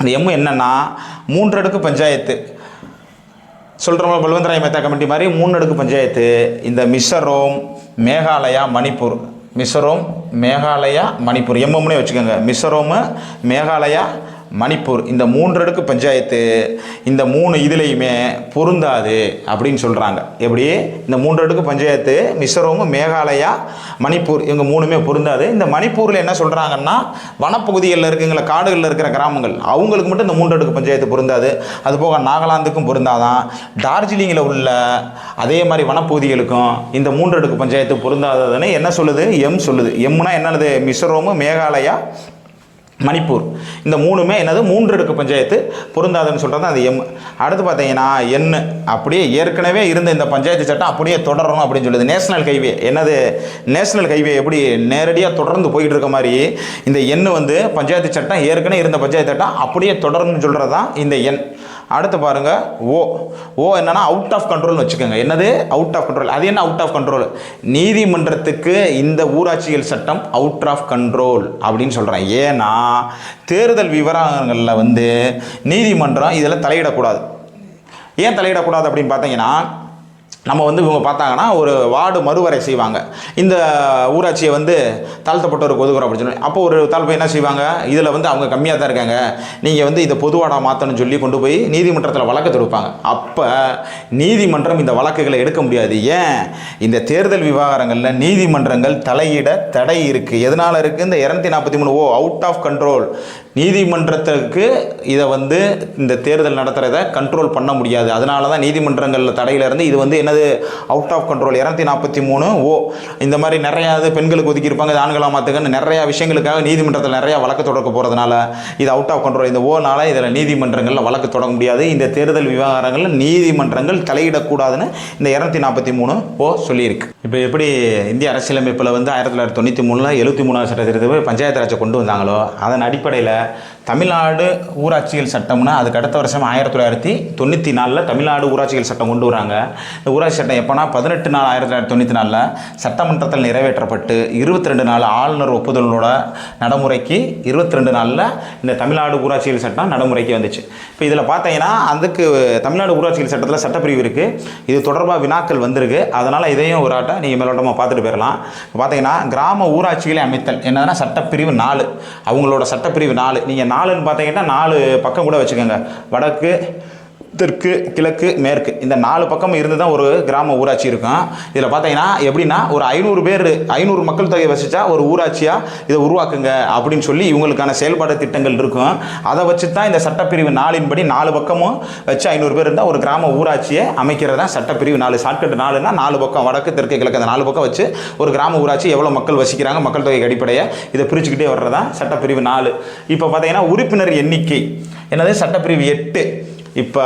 இந்த என்னன்னா 3 அடுக்கு பஞ்சாயத்து சொல்கிறோம். பல்வந்தராய் மேத்தா கமிட்டி மாதிரி 3 அடுக்கு பஞ்சாயத்து. இந்த மிசோரம், மேகாலயா, மணிப்பூர், மிசோரம், மேகாலயா, மணிப்பூர், எம்எம்னே வச்சுக்கோங்க. மிசோரம், மேகாலயா, மணிப்பூர், இந்த 3 அடுக்கு பஞ்சாயத்து இந்த 3 இதுலேயுமே பொருந்தாது அப்படின்னு சொல்கிறாங்க. எப்படி இந்த 3 அடுக்கு பஞ்சாயத்து மிசோரம், மேகாலயா, மணிப்பூர் இவங்க 3மே பொருந்தாது. இந்த மணிப்பூரில் என்ன சொல்கிறாங்கன்னா, வனப்பகுதிகளில் இருக்குங்கள, காடுகளில் இருக்கிற கிராமங்கள் அவங்களுக்கு மட்டும் இந்த 3 அடுக்கு பஞ்சாயத்து பொருந்தாது. அதுபோக நாகாலாந்துக்கும் பொருந்தாதான். டார்ஜிலிங்கில் உள்ள அதே மாதிரி வனப்பகுதிகளுக்கும் இந்த 3 அடுக்கு பஞ்சாயத்து பொருந்தாததுன்னு என்ன சொல்லுது, சொல்லுது. எம்னா என்னது மிசோரம், மேகாலயா, மணிப்பூர் இந்த 3மே என்னது 3 அடுக்கு பஞ்சாயத்து பொருந்தாதுன்னு சொல்கிறது அது எம். அடுத்து பார்த்தீங்கன்னா என்ன அப்படியே ஏற்கனவே இருந்த இந்த பஞ்சாயத்து சட்டம் அப்படியே தொடரணும் அப்படின்னு சொல்லுது. நேஷனல் ஹைவே என்னது, நேஷனல் ஹைவே எப்படி நேரடியாக தொடர்ந்து போயிட்டு இருக்க மாதிரி இந்த பஞ்சாயத்து சட்டம் ஏற்கனவே இருந்த பஞ்சாயத்து சட்டம் அப்படியே தொடரணும்னு சொல்கிறது தான் இந்த எண். அடுத்து பாருங்கள் ஓ என்னன்னா அவுட் ஆஃப் கண்ட்ரோல்னு வச்சுக்கோங்க. என்னது அவுட் ஆஃப் கண்ட்ரோல். அது என்ன அவுட் ஆஃப் கண்ட்ரோல், நீதிமன்றத்துக்கு இந்த ஊராட்சிகள் சட்டம் அவுட் ஆஃப் கண்ட்ரோல் அப்படின்னு சொல்கிறேன். ஏன்னா தேர்தல் விவரங்களில் நீதிமன்றம் இதில் தலையிடக்கூடாது. ஏன் தலையிடக்கூடாது அப்படின்னு பார்த்தீங்கன்னா, நம்ம இவங்க பார்த்தாங்கன்னா ஒரு வார்டு மறுவரை செய்வாங்க. இந்த ஊராட்சியை தாழ்த்தப்பட்டவருக்கு ஒதுக்குறோம் அப்படின்னு சொல்லி, அப்போ ஒரு தலைமை என்ன செய்வாங்க, இதில் அவங்க கம்மியாக தான் இருக்காங்க, நீங்கள் இதை பொதுவாடாக மாற்றணும்னு சொல்லி கொண்டு போய் நீதிமன்றத்தில் வழக்கு தொடுப்பாங்க. அப்போ நீதிமன்றம் இந்த வழக்குகளை எடுக்க முடியாது. ஏன், இந்த தேர்தல் விவகாரங்களில் நீதிமன்றங்கள் தலையிட தடை இருக்குது. எதனால் இருக்குது, இந்த 243 அவுட் ஆஃப் கண்ட்ரோல். நீதிமன்றத்திற்கு இதை இந்த தேர்தல் நடத்துகிறத கண்ட்ரோல் பண்ண முடியாது. அதனால தான் நீதிமன்றங்களில் தடையிலிருந்து இது என்னது அவுட் ஆஃப் கண்ட்ரோல். 243 இந்த மாதிரி நிறையா பெண்களுக்கு ஒதுக்கியிருப்பாங்க, ஆண்களாக மாற்றுக்கன்னு நிறையா விஷயங்களுக்காக நீதிமன்றத்தில் நிறையா வழக்கு தொடக்க போகிறதுனால இது அவுட் ஆஃப் கண்ட்ரோல். இந்த ஓனால இதில் நீதிமன்றங்களில் வழக்கு தொடங்க முடியாது. இந்த தேர்தல் விவகாரங்களில் நீதிமன்றங்கள் தலையிடக்கூடாதுன்னு இந்த 243 சொல்லியிருக்கு. இப்போ எப்படி இந்திய அரசியலமைப்பில் 1993 73வது சட்ட திருத்தத்தை பஞ்சாயத்து ராஜை கொண்டு வந்தாங்களோ, அதன் அடிப்படையில் தமிழ்நாடு ஊராட்சிகள் சட்டம்னா அதுக்கு அடுத்த வருஷம் 1994 தமிழ்நாடு ஊராட்சிகள் சட்டம் கொண்டு வராங்க. இந்த ஊராட்சி சட்டம் எப்போனா 18/4/1994 சட்டமன்றத்தில் நிறைவேற்றப்பட்டு 22 ஆளுநர் ஒப்புதலோட நடைமுறைக்கு 22 இந்த தமிழ்நாடு ஊராட்சிகள் சட்டம் நடைமுறைக்கு வந்துச்சு. இப்போ இதில் பார்த்தீங்கன்னா அதுக்கு தமிழ்நாடு ஊராட்சிகள் சட்டத்தில் சட்டப்பிரிவு இருக்குது. இது தொடர்பாக வினாக்கள் வந்திருக்கு. அதனால் இதையும் ஒரு ஆட்டை நீங்கள் மேலோட்டமாக பார்த்துட்டு போயிடலாம். பார்த்தீங்கன்னா கிராம ஊராட்சிகளை அமைத்தல் என்னதுன்னா சட்டப்பிரிவு 4, அவங்களோட சட்டப்பிரிவு 4. நீங்கள் 4ன்னு பார்த்தீங்கன்னா 4 பக்கம் கூட வச்சுக்கோங்க. வடக்கு, தெற்கு, கிழக்கு, மேற்கு இந்த 4 பக்கம் இருந்து தான் ஒரு கிராம ஊராட்சி இருக்கும். இதில் பார்த்தீங்கன்னா எப்படின்னா ஒரு 500 மக்கள் தொகை வசித்தா ஒரு ஊராட்சியாக இதை உருவாக்குங்க அப்படின்னு சொல்லி இவங்களுக்கான செயல்பாடு திட்டங்கள் இருக்கும். அதை வச்சு தான் இந்த சட்டப்பிரிவு 4 படி 4 பக்கமும் வச்சு 500 பேர் இருந்தால் ஒரு கிராம ஊராட்சியை அமைக்கிறது தான் சட்டப்பிரிவு 4. ஷார்ட்கட் 4னா 4 பக்கம் வடக்கு, தெற்கு, கிழக்கு அந்த 4 பக்கம் வச்சு ஒரு கிராம ஊராட்சி எவ்வளோ மக்கள் வசிக்கிறாங்க மக்கள் தொகை அடிப்படையை இதை பிரிச்சுக்கிட்டே வர்றதான் சட்டப்பிரிவு 4. இப்போ பார்த்தீங்கன்னா உறுப்பினர் எண்ணிக்கை என்னது சட்டப்பிரிவு 8. இப்போ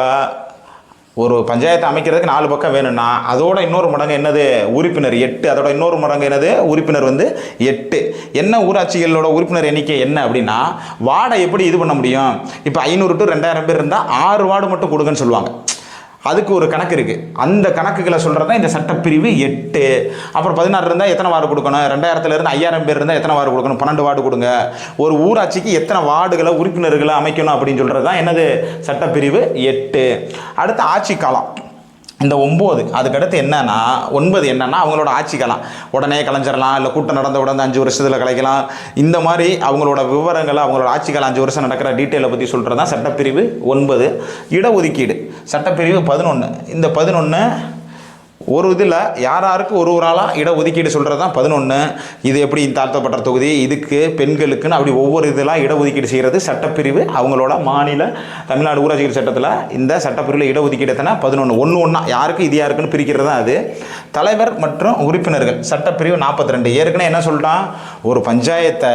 ஒரு பஞ்சாயத்து அமைக்கிறதுக்கு 4 பக்கம் வேணும்னா அதோட இன்னொரு மடங்கு என்னது உறுப்பினர் 8. அதோட இன்னொரு மடங்கு என்னது உறுப்பினர் 8. என்ன ஊராட்சிகளோட உறுப்பினர் எண்ணிக்கை என்ன அப்படின்னா வார்டை எப்படி இது பண்ண முடியும்? இப்போ 500 to 2000 பேர் இருந்தால் 6 வார்டு மட்டும் கொடுங்கன்னு சொல்லுவாங்க. அதுக்கு ஒரு கணக்கு இருக்குது. அந்த கணக்குகளை சொல்கிறது தான் இந்த சட்டப்பிரிவு 8. அப்புறம் 16 இருந்தால் எத்தனை வார்டு கொடுக்கணும்? 2000 5000 பேர் இருந்தால் எத்தனை வார்டு கொடுக்கணும்? 12 வார்டு கொடுங்க. ஒரு ஊராட்சிக்கு எத்தனை வார்டுகளை உறுப்பினர்களை அமைக்கணும் அப்படின்னு சொல்கிறது தான் என்னது சட்டப்பிரிவு 8. அடுத்த ஆட்சி காலம் இந்த 9. அதுக்கடுத்து என்னன்னா 9 என்னன்னா அவங்களோட ஆட்சி காலம் உடனே கலைஞ்சிடலாம், இல்லை கூட்டம் நடந்த உடனே 5 வருஷத்தில் கலைக்கலாம். இந்த மாதிரி அவங்களோட விவரங்களை அவங்களோட ஆட்சி காலம் 5 வருஷம் நடக்கிற டீட்டெயிலை பற்றி சொல்கிறது தான் சட்டப்பிரிவு 9. இடஒதுக்கீடு சட்டப்பிரிவு 11. இந்த 11 ஒரு இதில் யாருக்கு ஒரு ஆளாக இடஒதுக்கீடு சொல்கிறது தான் 11. இது எப்படி தாழ்த்தப்பட்ட தொகுதி இதுக்கு பெண்களுக்குன்னு அப்படி ஒவ்வொரு இதெல்லாம் இடஒதுக்கீடு செய்கிறது சட்டப்பிரிவு அவங்களோட மாநில தமிழ்நாடு ஊராட்சி சட்டத்தில் இந்த சட்டப்பிரிவில் இடஒதுக்கீடு எத்தனை 11. ஒன்றா யாருக்கு இது யாருக்குன்னு பிரிக்கிறது தான் அது. தலைவர் மற்றும் உறுப்பினர்கள் சட்டப்பிரிவு 42. ஏற்கனவே என்ன சொல்லிட்டான், ஒரு பஞ்சாயத்தை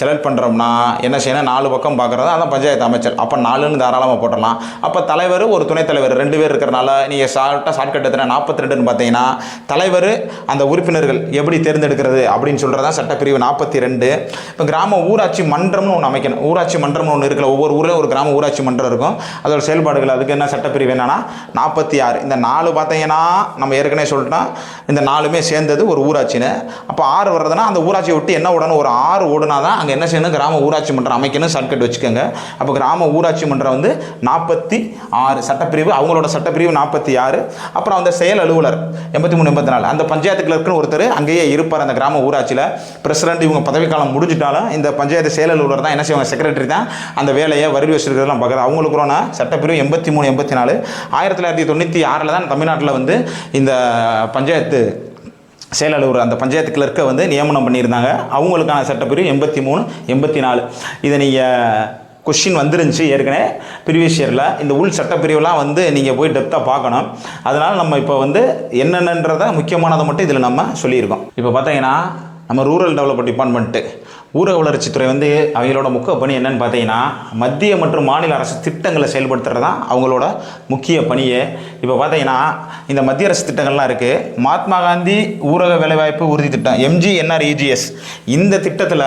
செலக்ட் பண்ணுறோம்னா என்ன செய்யணும், 4 பக்கம் பார்க்குறது அதான் பஞ்சாயத்து அமைச்சர். அப்போ 4ன்னு தாராளமாக போட்டுடலாம். அப்போ தலைவர் ஒரு துணைத் தலைவர் 2 பேர் இருக்கிறனால நீங்கள் ஷார்ட்கட் எத்தனை 42ன்னு பார்த்தீங்கன்னா தலைவர் அந்த உறுப்பினர்கள் எப்படி தேர்ந்தெடுக்கிறது அப்படின்னு சொல்கிறதா சட்டப்பிரிவு 42. இப்போ கிராம ஊராட்சி மன்றம்னு ஒன்று அமைக்கணும். ஊராட்சி மன்றம்னு ஒன்று இருக்கிற ஒவ்வொரு ஊரில் ஒரு கிராம ஊராட்சி மன்றம் இருக்கும். அதோட செயல்பாடுகள் அதுக்கு என்ன சட்டப்பிரிவு என்னன்னா 46. இந்த 4 பார்த்தீங்கன்னா நம்ம ஏற்கனவே சொல்லிட்டோம் இந்த 4மே சேர்ந்தது ஒரு ஊராட்சின்னு. அப்போ 6 வர்றதுன்னா அந்த ஊராட்சியை விட்டு என்ன ஓடணும், ஒரு 6 ஓடுனா தான் அங்கே என்ன செய்யணும், கிராம ஊராட்சி மன்றம் அமைக்கணும். ஷார்ட்கட் வச்சுக்கோங்க. அப்போ கிராம ஊராட்சி மன்றம் 46 சட்டப்பிரிவு அவங்களோட சட்டப்பிரிவு 46. அப்புறம் அந்த செயல் அலுவலர் 83 84 அந்த பஞ்சாயத்து கிளர்க்குன்னு ஒருத்தர் அங்கேயே இருப்பார் அந்த கிராம ஊராட்சியில். பிரசிடென்ட் இவங்க பதவிக்காலம் முடிஞ்சிட்டாலும் இந்த பஞ்சாயத்து செயல் அலுவலர் தான் என்ன செய்வாங்க, செக்ரட்டரி தான் அந்த வேலையை வரி வச்சிருக்கிறதெல்லாம் பார்க்குறது. அவங்களுக்குறான சட்டப்பிரிவு 83 84. 1996 தான் தமிழ்நாட்டில் இந்த பஞ்சாயத்து செயல் அலுவலர் அந்த பஞ்சாயத்து கிளர்க்கை நியமனம் பண்ணியிருந்தாங்க. அவங்களுக்கான சட்டப்பிரிவு 83 84. இதை நீங்கள் கொஸ்டின் வந்துருந்துச்சு ஏற்கனவே ப்ரீவியஸ் இயரில். இந்த உள் சட்டப்பிரிவுலாம் நீங்கள் போய் டெப்த்தாக பார்க்கணும். அதனால் நம்ம இப்போ என்னென்னன்றதை முக்கியமானதை மட்டும் இதில் நம்ம சொல்லியிருக்கோம். இப்போ பார்த்தீங்கன்னா நம்ம ரூரல் டெவலப்மெண்ட் டிபார்ட்மெண்ட்டு ஊரக வளர்ச்சித்துறை அவங்களோட முக்கிய பணி என்னன்னு பார்த்தீங்கன்னா மத்திய மற்றும் மாநில அரசு திட்டங்களை செயல்படுத்துறது தான் அவங்களோட முக்கிய பணியே. இப்போ பார்த்தீங்கன்னா இந்த மத்திய அரசு திட்டங்கள்லாம் இருக்குது. மகாத்மா காந்தி ஊரக வேலைவாய்ப்பு உறுதி திட்டம் MGNREGS. இந்த திட்டத்தில்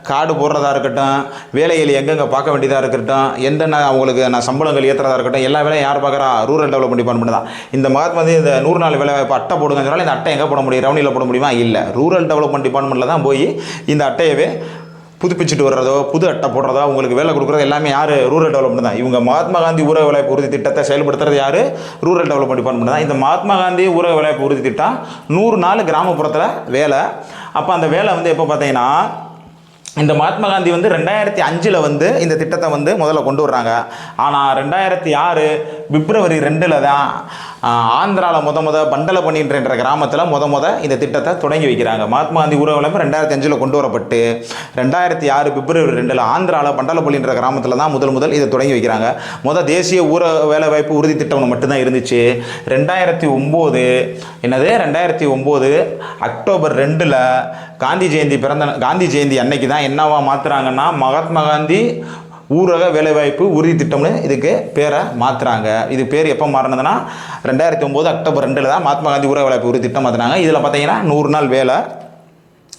கார்டு போடுறதா இருக்கட்டும், வேலைகள் எங்கெங்கே பார்க்க வேண்டியதாக இருக்கட்டும், என்னென்ன அவங்களுக்கு சம்பளங்கள் ஏற்றுறதா இருக்கட்டும், எல்லா வேலையும் யார் பார்க்குறா, ரூரல் டெவலப்மெண்ட் டிபார்ட்மெண்ட் தான். இந்த மகாத்மா காந்தி இந்த 100 நாள் வேலைவாய்ப்பு அட்டை போடுங்கன்னு சொன்னால் இந்த அட்டை எங்கே போட முடியும், ரெவன்யூவில் போட முடியுமா? இல்லை, ரூரல் டெவலப்மெண்ட் டிபார்ட்மெண்ட்டில் தான் போய் இந்த அட்டையவே புதுப்பிச்சுட்டு வர்றதோ புது அட்டை போடுறதோ உங்களுக்கு வேலை கொடுக்குறது எல்லாமே யார், ரூரல் டெவலப்மெண்ட் தான். இவங்க மகாத்மா காந்தி ஊரக வேலைவாய்ப்பு உறுதி திட்டத்தை செயல்படுத்துறது யார், ரூரல் டெவலப்மெண்ட் டிபார்ட்மெண்ட் தான். இந்த மகாத்மா காந்தி ஊரக வேலைவாய்ப்பு உறுதி திட்டம் 100 நாள் கிராமப்புறத்தில் வேலை. அப்போ அந்த வேலை எப்போ பார்த்தீங்கன்னா இந்த மகாத்மா காந்தி 2005 இந்த திட்டத்தை முதல்ல கொண்டு வர்றாங்க. ஆனால் 2006 பிப்ரவரி 2 தான் ஆந்திராவில் பண்டலப்பண்ணின்ற கிராமத்தில் இந்த திட்டத்தை தொடங்கி வைக்கிறாங்க. மகாத்மா காந்தி ஊரக வேலைவாய்ப்பு 2005 கொண்டு வரப்பட்டு 2006 பிப்ரவரி 2 ஆந்திராவில் பண்டலப்பள்ளின்ற கிராமத்தில் தான் முதல் இதை தொடங்கி வைக்கிறாங்க. தேசிய ஊரக வேலைவாய்ப்பு உறுதி திட்டம் மட்டும்தான் இருந்துச்சு. 2009 அக்டோபர் 2 காந்தி ஜெயந்தி அன்னைக்கு தான் என்னவா மாற்றுறாங்கன்னா மகாத்மா காந்தி ஊரக வேலைவாய்ப்பு உறுதி திட்டம்னு இதுக்கு பேரை மாற்றுறாங்க. இது பேர் எப்போ மாறினதுன்னா 2009 அக்டோபர் 2 தான் மகாத்மா காந்தி ஊரக வேலைவாய்ப்பு உறுதி திட்டம் மாற்றினாங்க. இதில் பார்த்தீங்கன்னா 100 நாள் வேலை.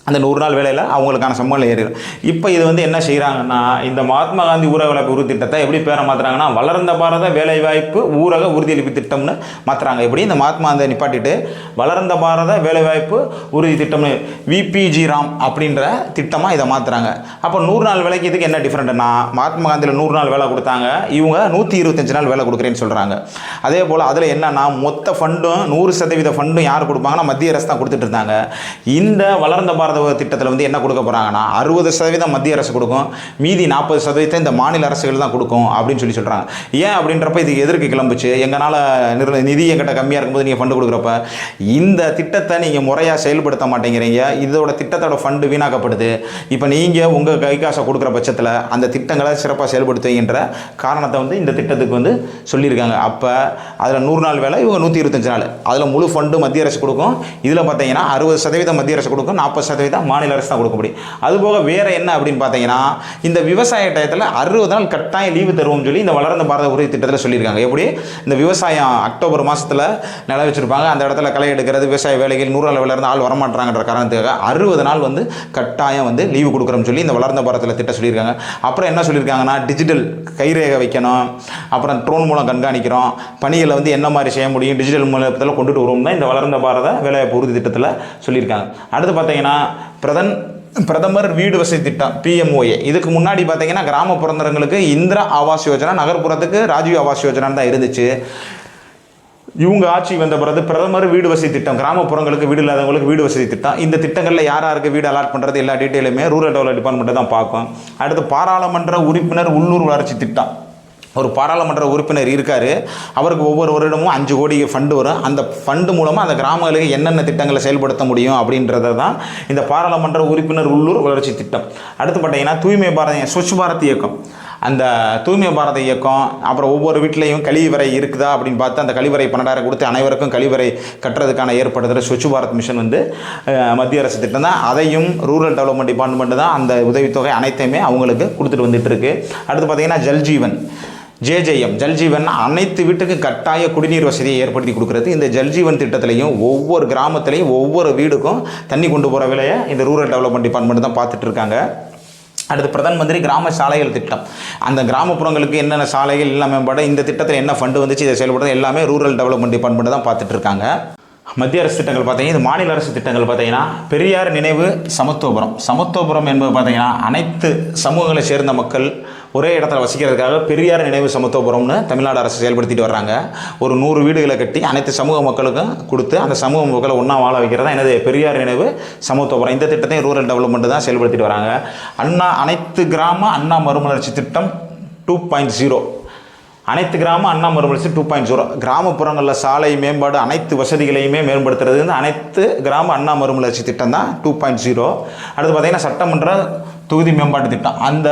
அந்த 100 நாள் வேலையில் அவங்களுக்கான சம்பளம் ஏறிடும். இப்போ இது என்ன செய்கிறாங்கன்னா இந்த மகாத்மா காந்தி ஊரக வேலைவாய்ப்பு உறுதி திட்டத்தை எப்படி பேரை மாற்றுறாங்கன்னா வளர்ந்த பாரத வேலைவாய்ப்பு ஊரக உறுதியளிப்பு திட்டம்னு மாற்றுறாங்க. எப்படி இந்த மகாத்மா காந்தியை நிப்பாட்டிட்டு வளர்ந்த பாரத வேலைவாய்ப்பு உறுதி திட்டம்னு VPG ராம் அப்படின்ற திட்டமாக இதை மாற்றுறாங்க. அப்போ 100 நாள் வேலைக்கு இதுக்கு என்ன டிஃப்ரெண்ட்னா மகாத்மா காந்தியில் 100 நாள் வேலை கொடுத்தாங்க, இவங்க 125 நாள் வேலை கொடுக்குறேன்னு சொல்கிறாங்க. அதே போல் அதில் என்னன்னா மொத்த ஃபண்டும் 100% ஃபண்டும் யார் கொடுப்பாங்கன்னா மத்திய அரசு தான் கொடுத்துட்டு இருந்தாங்க. இந்த வளர்ந்த பாரத பாரத திட்டத்தில் வந்து என்ன கொடுக்க போகிறாங்கன்னா 60% மத்திய அரசு கொடுக்கும், மீதி 40% இந்த மாநில அரசுகள் தான் கொடுக்கும் அப்படின்னு சொல்கிறாங்க. ஏன் அப்படின்றப்ப இது எதற்கு கிளம்புச்சு, எங்களால் நிதி எங்கிட்ட கம்மியாக இருக்கும்போது நீங்கள் ஃபண்டு கொடுக்குறப்ப இந்த திட்டத்தை நீங்கள் முறையாக செயல்படுத்த மாட்டேங்கிறீங்க, இதோட திட்டத்தோட ஃபண்டு வீணாக்கப்படுது. இப்போ நீங்கள் உங்கள் கை காசை கொடுக்குற பட்சத்தில் அந்த திட்டங்களை சிறப்பாக செயல்படுத்துவீங்கன்ற காரணத்தை வந்து இந்த திட்டத்துக்கு வந்து சொல்லியிருக்காங்க. அப்போ அதில் 100 நாள் வேலை, இவங்க 125 நாள், அதில் முழு ஃபண்டு மத்திய அரசு கொடுக்கும். இதில் பார்த்தீங்கன்னா 60% மத்திய அரசு கொடுக்கும், 40% மாநில அரசு தான் கொடுக்க முடியும். அதுபோக வேறு என்ன அப்படின்னு பார்த்தீங்கன்னா, இந்த விவசாய டயத்தில் 60 நாள் கட்டாயம் லீவு தருவோம்னு சொல்லி இந்த வளர்ந்த பாரத உறுதி திட்டத்தில் சொல்லியிருக்காங்க. எப்படி இந்த விவசாயம் அக்டோபர் மாதத்தில் நில வச்சுருப்பாங்க, அந்த இடத்துல களை எடுக்கிறது, விவசாய வேலைகள் 100 நாள் வேலை இருந்து ஆள் வரமாட்டாங்கன்ற காரணத்துக்காக 60 நாள் வந்து கட்டாயம் வந்து லீவு கொடுக்குறோம்னு சொல்லி இந்த வளர்ந்த பாரதத்தில் திட்டம் சொல்லியிருக்காங்க. அப்புறம் என்ன சொல்லியிருக்காங்கன்னா, டிஜிட்டல் கைரேகை வைக்கணும், அப்புறம் ட்ரோன் மூலம் கண்காணிக்கிறோம், பணிகளை வந்து என்ன மாதிரி செய்ய முடியும் டிஜிட்டல் மூலத்தில் கொண்டுட்டு வருவோம் தான் இந்த வளர்ந்த பாரத வேலைவாய்ப்பு உறுதி திட்டத்தில் சொல்லியிருக்காங்க. அடுத்து பார்த்தீங்கன்னா பிரதமர் வீடு வசதி திட்டம் PMOA. இதுக்கு முன்னாடி பார்த்தீங்கன்னா கிராமப்புறங்களுக்கு இந்திரா ஆவாஸ் யோஜனா, நகர்ப்புறத்துக்கு ராஜீவ் ஆவாஸ் யோஜனான்னு தான் இருந்துச்சு. இவங்க ஆட்சி வந்த பிறகு பிரதமர் வீடு வசதி திட்டம், கிராமப்புறங்களுக்கு வீடு இல்லாதவங்களுக்கு வீடு வசதி திட்டம். இந்த திட்டங்களில் யாருக்கு வீடு அலாட் பண்ணுறது எல்லா டீட்டெயிலுமே ரூரல் டெவலப்மெண்ட் டிபார்ட்மெண்ட்டு தான் பார்க்கும். அடுத்து பாராளுமன்ற உறுப்பினர் உள்ளூர் வளர்ச்சி திட்டம். ஒரு பாராளுமன்ற உறுப்பினர் இருக்கார், அவருக்கு ஒவ்வொரு வருடமும் 5 கோடி ஃபண்டு வரும். அந்த ஃபண்டு மூலமாக அந்த கிராமங்களுக்கு என்னென்ன திட்டங்களை செயல்படுத்த முடியும் அப்படின்றத தான் இந்த பாராளுமன்ற உறுப்பினர் உள்ளூர் வளர்ச்சி திட்டம். அடுத்து பார்த்தீங்கன்னா தூய்மை பாரத ஸ்வச் பாரத் இயக்கம். அந்த தூய்மை பாரத இயக்கம், அப்புறம் ஒவ்வொரு வீட்லேயும் கழிவறை இருக்குதா அப்படின்னு பார்த்து அந்த கழிவறை 12,000 கொடுத்து அனைவருக்கும் கழிவறை கட்டுறதுக்கான ஏற்படுத்துகிற ஸ்வச் பாரத் மிஷன் வந்து மத்திய அரசு திட்டம் தான். அதையும் ரூரல் டெவலப்மெண்ட் டிபார்ட்மெண்ட் தான் அந்த உதவித்தொகை அனைத்தையுமே அவங்களுக்கு கொடுத்துட்டு வந்துட்டு இருக்கு. அடுத்து பார்த்தீங்கன்னா ஜல்ஜீவன் JJM, ஜல்ஜீவன் அனைத்து வீட்டுக்கும் கட்டாய குடிநீர் வசதியை ஏற்படுத்தி கொடுக்குறது. இந்த ஜல்ஜீவன் திட்டத்திலையும் ஒவ்வொரு கிராமத்திலையும் ஒவ்வொரு வீடுக்கும் தண்ணி கொண்டு போகிற வேலையை இந்த ரூரல் டெவலப்மெண்ட் டிபார்ட்மெண்ட் தான் பார்த்துட்டு இருக்காங்க. அடுத்து பிரதான் மந்திரி கிராம சாலைகள் திட்டம். அந்த கிராமப்புறங்களுக்கு என்னென்ன சாலைகள் எல்லாம் மேம்பட இந்த திட்டத்தில் என்ன ஃபண்டு வந்துச்சு, இதை செயல்படுறது எல்லாமே ரூரல் டெவலப்மெண்ட் டிபார்ட்மெண்ட் தான் பார்த்துட்டு இருக்காங்க. மத்திய அரசு திட்டங்கள் பார்த்தீங்கன்னா, இது மாநில அரசு திட்டங்கள் பார்த்தீங்கன்னா பெரியார் நினைவு சமத்துவபுரம். சமத்துவபுரம் என்பது பார்த்தீங்கன்னா அனைத்து சமூகங்களை சேர்ந்த மக்கள் ஒரே இடத்துல வசிக்கிறதுக்காக பெரியார் நினைவு சமத்துவபுரம்னு தமிழ்நாடு அரசு செயல்படுத்திட்டு வர்றாங்க. ஒரு 100 வீடுகளை கட்டி அனைத்து சமூக மக்களுக்கும் கொடுத்து அந்த சமூக மக்களை ஒன்றா வாழ வைக்கிறதா என்னது பெரியார் நினைவு சமத்துவபுரம். இந்த திட்டத்தையும் ரூரல் டெவலப்மெண்ட் தான் செயல்படுத்திட்டு வராங்க. அனைத்து கிராம அண்ணா மறுமலர்ச்சி திட்டம் 2.0. அனைத்து கிராம அண்ணா மறுமலர்ச்சி 2.0. கிராமப்புறங்களில் சாலை மேம்பாடு அனைத்து வசதிகளையுமே மேம்படுத்துறது வந்து அனைத்து கிராம அண்ணா மறுமலர்ச்சி திட்டம் தான் 2.0. அடுத்து பார்த்திங்கன்னா சட்டமன்ற தொகுதி மேம்பாட்டு திட்டம். அந்த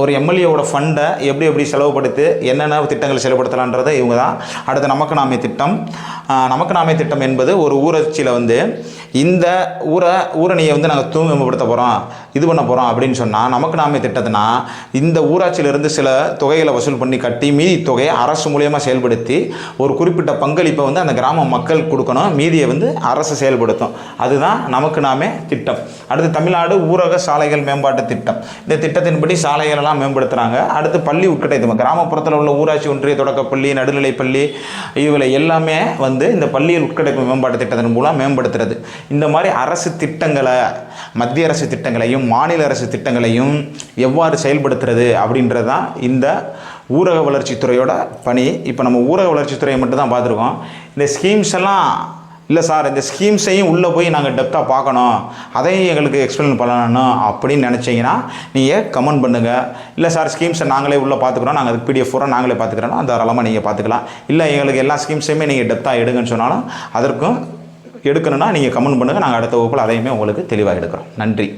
ஒரு எம்எல்ஏவோட ஃபண்டை எப்படி செலவுபடுத்தி என்னென்ன திட்டங்களை செயல்படுத்தலான்றதை இவங்க தான். அடுத்து நமக்கு நாமே திட்டம். நமக்கு நாமே திட்டம் என்பது ஒரு ஊராட்சியில் வந்து இந்த ஊரணியை வந்து நாங்கள் தூய்மைப்படுத்த போகிறோம், இது பண்ண போகிறோம் அப்படின்னு சொன்னால் நமக்கு நாமே திட்டத்தினா இந்த ஊராட்சியிலிருந்து சில தொகைகளை வசூல் பண்ணி கட்டி மீதி தொகையை அரசு மூலியமாக செயல்படுத்தி ஒரு குறிப்பிட்ட பங்களிப்பை வந்து அந்த கிராம மக்கள் கொடுக்கணும், மீதியை வந்து அரசு செயல்படுத்தும். அதுதான் நமக்கு நாமே திட்டம். அடுத்து தமிழ்நாடு ஊரக சாலைகள் மேம்பாட்டு திட்டம். இந்த திட்டத்தின்படி சாலைகளெல்லாம் மேம்படுத்துகிறாங்க. அடுத்து பள்ளி உட்கட்டமைப்பு. கிராமப்புறத்தில் உள்ள ஊராட்சி ஒன்றிய தொடக்கப்பள்ளி, நடுநிலைப்பள்ளி இவங்களை எல்லாமே வந்து இந்த பள்ளியில் உட்கட்டமைப்பு மேம்பாட்டு திட்டத்தின் மூலம் மேம்படுத்துறது. இந்த மாதிரி அரசு திட்டங்களை, மத்திய அரசு திட்டங்களையும் மாநில அரசு திட்டங்களையும் எவ்வாறு செயல்படுத்துறது அப்படின்றது தான் இந்த ஊரக வளர்ச்சித்துறையோட பணி. இப்போ நம்ம ஊரக வளர்ச்சித்துறையை மட்டும் தான் பார்த்துருக்கோம். இந்த ஸ்கீம்ஸ் எல்லாம் இல்லை சார், இந்த ஸ்கீம்ஸையும் உள்ளே போய் நாங்கள் டெப்த்தாக பார்க்கணும், அதையும் எங்களுக்கு எக்ஸ்பிளைன் பண்ணணும் அப்படின்னு நினச்சிங்கன்னா நீங்கள் கமெண்ட் பண்ணுங்கள். இல்லை சார் ஸ்கீம்ஸை நாங்களே உள்ளே பார்த்துக்குறோம், நாங்கள் அதுக்கு PDF பூரா நாங்களே பார்த்துக்கிறோம், தாராளமாக நீங்கள் பார்த்துக்கலாம். இல்லை எங்களுக்கு எல்லா ஸ்கீம்ஸையுமே நீங்கள் டெப்த்தாக எடுங்கன்னு சொன்னாலும் அதற்கும் எடுக்கணும்னா நீங்கள் கமெண்ட் பண்ணுங்கள். நாங்கள் அடுத்த வகுப்பில் அதையுமே உங்களுக்கு தெளிவாக எடுக்கிறோம். நன்றி.